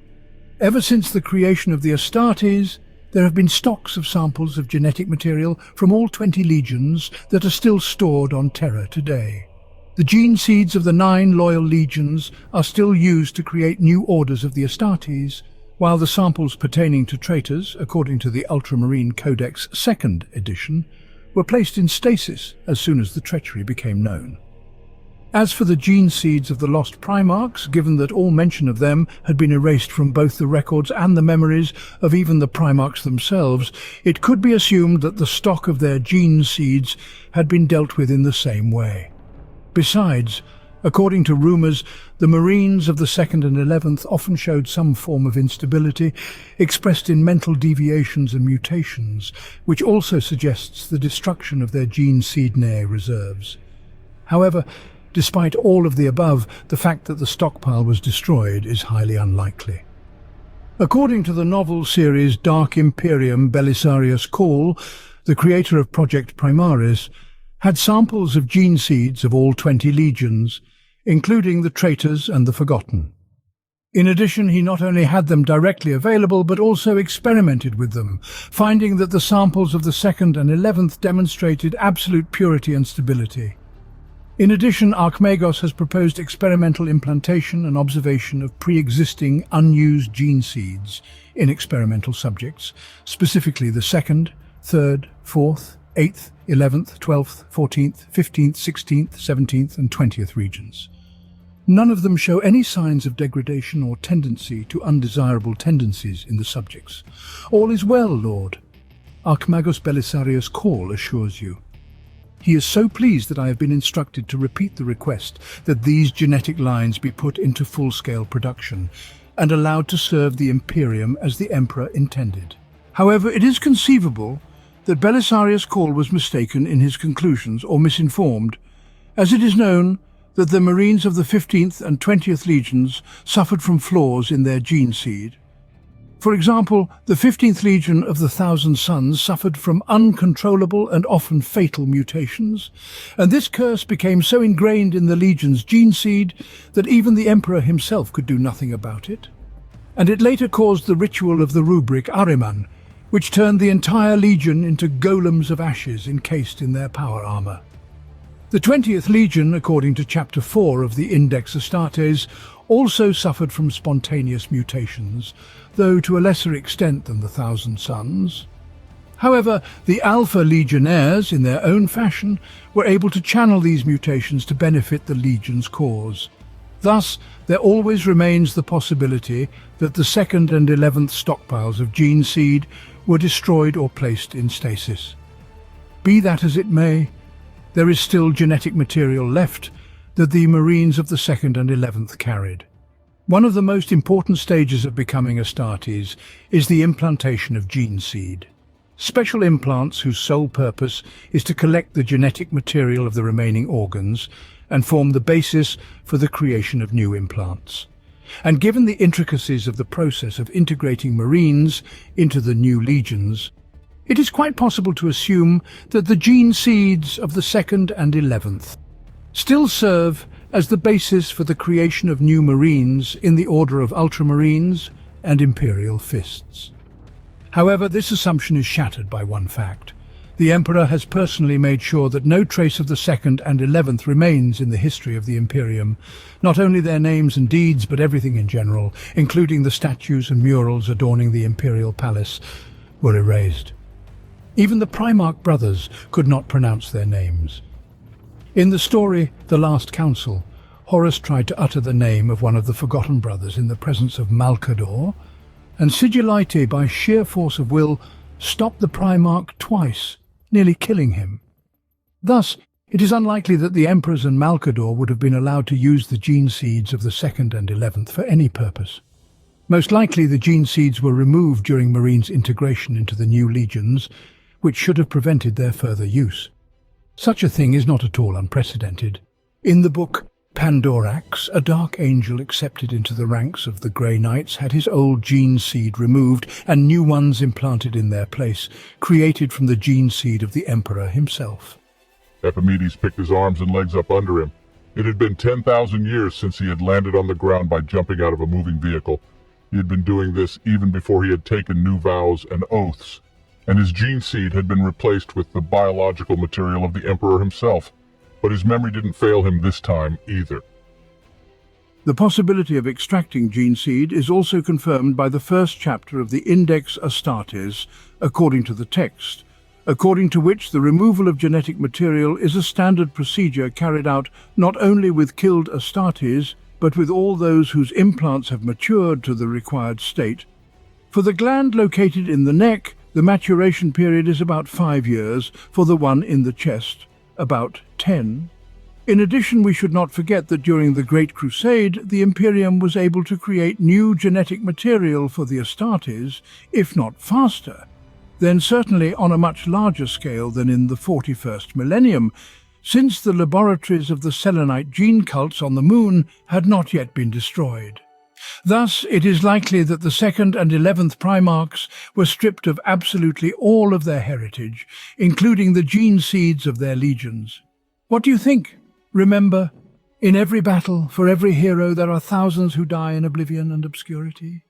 Ever since the creation of the Astartes, there have been stocks of samples of genetic material from all 20 legions that are still stored on Terra today. The gene seeds of the 9 loyal legions are still used to create new orders of the Astartes, while the samples pertaining to traitors, according to the Ultramarine Codex 2nd edition, were placed in stasis as soon as the treachery became known. As for the gene seeds of the lost Primarchs, given that all mention of them had been erased from both the records and the memories of even the Primarchs themselves, it could be assumed that the stock of their gene seeds had been dealt with in the same way. Besides, according to rumours, the Marines of the 2nd and 11th often showed some form of instability, expressed in mental deviations and mutations, which also suggests the destruction of their gene seed reserves. However, despite all of the above, the fact that the stockpile was destroyed is highly unlikely. According to the novel series Dark Imperium, Belisarius Cawl, the creator of Project Primaris, had samples of gene seeds of all 20 legions, including the traitors and the forgotten. In addition, he not only had them directly available, but also experimented with them, finding that the samples of the 2nd and 11th demonstrated absolute purity and stability. In addition, Archmagos has proposed experimental implantation and observation of pre-existing unused gene seeds in experimental subjects, specifically the 2nd, 3rd, 4th, 8th, 11th, 12th, 14th, 15th, 16th, 17th and 20th regions. None of them show any signs of degradation or tendency to undesirable tendencies in the subjects. All is well, Lord, Archmagos Belisarius Cawl assures you. He is so pleased that I have been instructed to repeat the request that these genetic lines be put into full-scale production and allowed to serve the Imperium as the Emperor intended. However, it is conceivable that Belisarius Cawl was mistaken in his conclusions or misinformed, as it is known that the Marines of the 15th and 20th Legions suffered from flaws in their gene seed. For example, the 15th Legion of the Thousand Suns suffered from uncontrollable and often fatal mutations, and this curse became so ingrained in the Legion's gene seed that even the Emperor himself could do nothing about it. And it later caused the ritual of the rubric Ahriman, which turned the entire Legion into golems of ashes encased in their power armor. The 20th Legion, according to Chapter 4 of the Index Astartes, also suffered from spontaneous mutations, though to a lesser extent than the Thousand Suns. However, the Alpha Legionnaires, in their own fashion, were able to channel these mutations to benefit the Legion's cause. Thus, there always remains the possibility that the 2nd and 11th stockpiles of gene seed were destroyed or placed in stasis. Be that as it may, there is still genetic material left that the Marines of the 2nd and 11th carried. One of the most important stages of becoming Astartes is the implantation of gene seed. Special implants whose sole purpose is to collect the genetic material of the remaining organs and form the basis for the creation of new implants. And given the intricacies of the process of integrating Marines into the new legions, it is quite possible to assume that the gene seeds of the 2nd and 11th still serve as the basis for the creation of new Marines in the order of Ultramarines and Imperial Fists. However, this assumption is shattered by one fact. The Emperor has personally made sure that no trace of the 2nd and 11th remains in the history of the Imperium. Not only their names and deeds, but everything in general, including the statues and murals adorning the Imperial Palace, were erased. Even the Primarch brothers could not pronounce their names. In the story, The Last Council, Horus tried to utter the name of one of the Forgotten Brothers in the presence of Malcador, and Sigillite, by sheer force of will, stopped the Primarch twice, nearly killing him. Thus, it is unlikely that the Emperors and Malcador would have been allowed to use the gene seeds of the 2nd and 11th for any purpose. Most likely the gene seeds were removed during Marine's integration into the new legions, which should have prevented their further use. Such a thing is not at all unprecedented. In the book Pandorax, a dark angel accepted into the ranks of the Grey Knights had his old gene seed removed and new ones implanted in their place, created from the gene seed of the Emperor himself. Epimedes picked his arms and legs up under him. It had been 10,000 years since he had landed on the ground by jumping out of a moving vehicle. He had been doing this even before he had taken new vows and oaths, and his gene seed had been replaced with the biological material of the Emperor himself. But his memory didn't fail him this time either. The possibility of extracting gene seed is also confirmed by the first chapter of the Index Astartes, according to the text, according to which the removal of genetic material is a standard procedure carried out not only with killed Astartes, but with all those whose implants have matured to the required state. For the gland located in the neck, the maturation period is about 5 years, for the one in the chest, about 10. In addition, we should not forget that during the Great Crusade, the Imperium was able to create new genetic material for the Astartes, if not faster, then certainly on a much larger scale than in the 41st millennium, since the laboratories of the Selenite gene cults on the Moon had not yet been destroyed. Thus, it is likely that the 2nd and 11th Primarchs were stripped of absolutely all of their heritage, including the gene seeds of their legions. What do you think? Remember, in every battle, for every hero, there are thousands who die in oblivion and obscurity.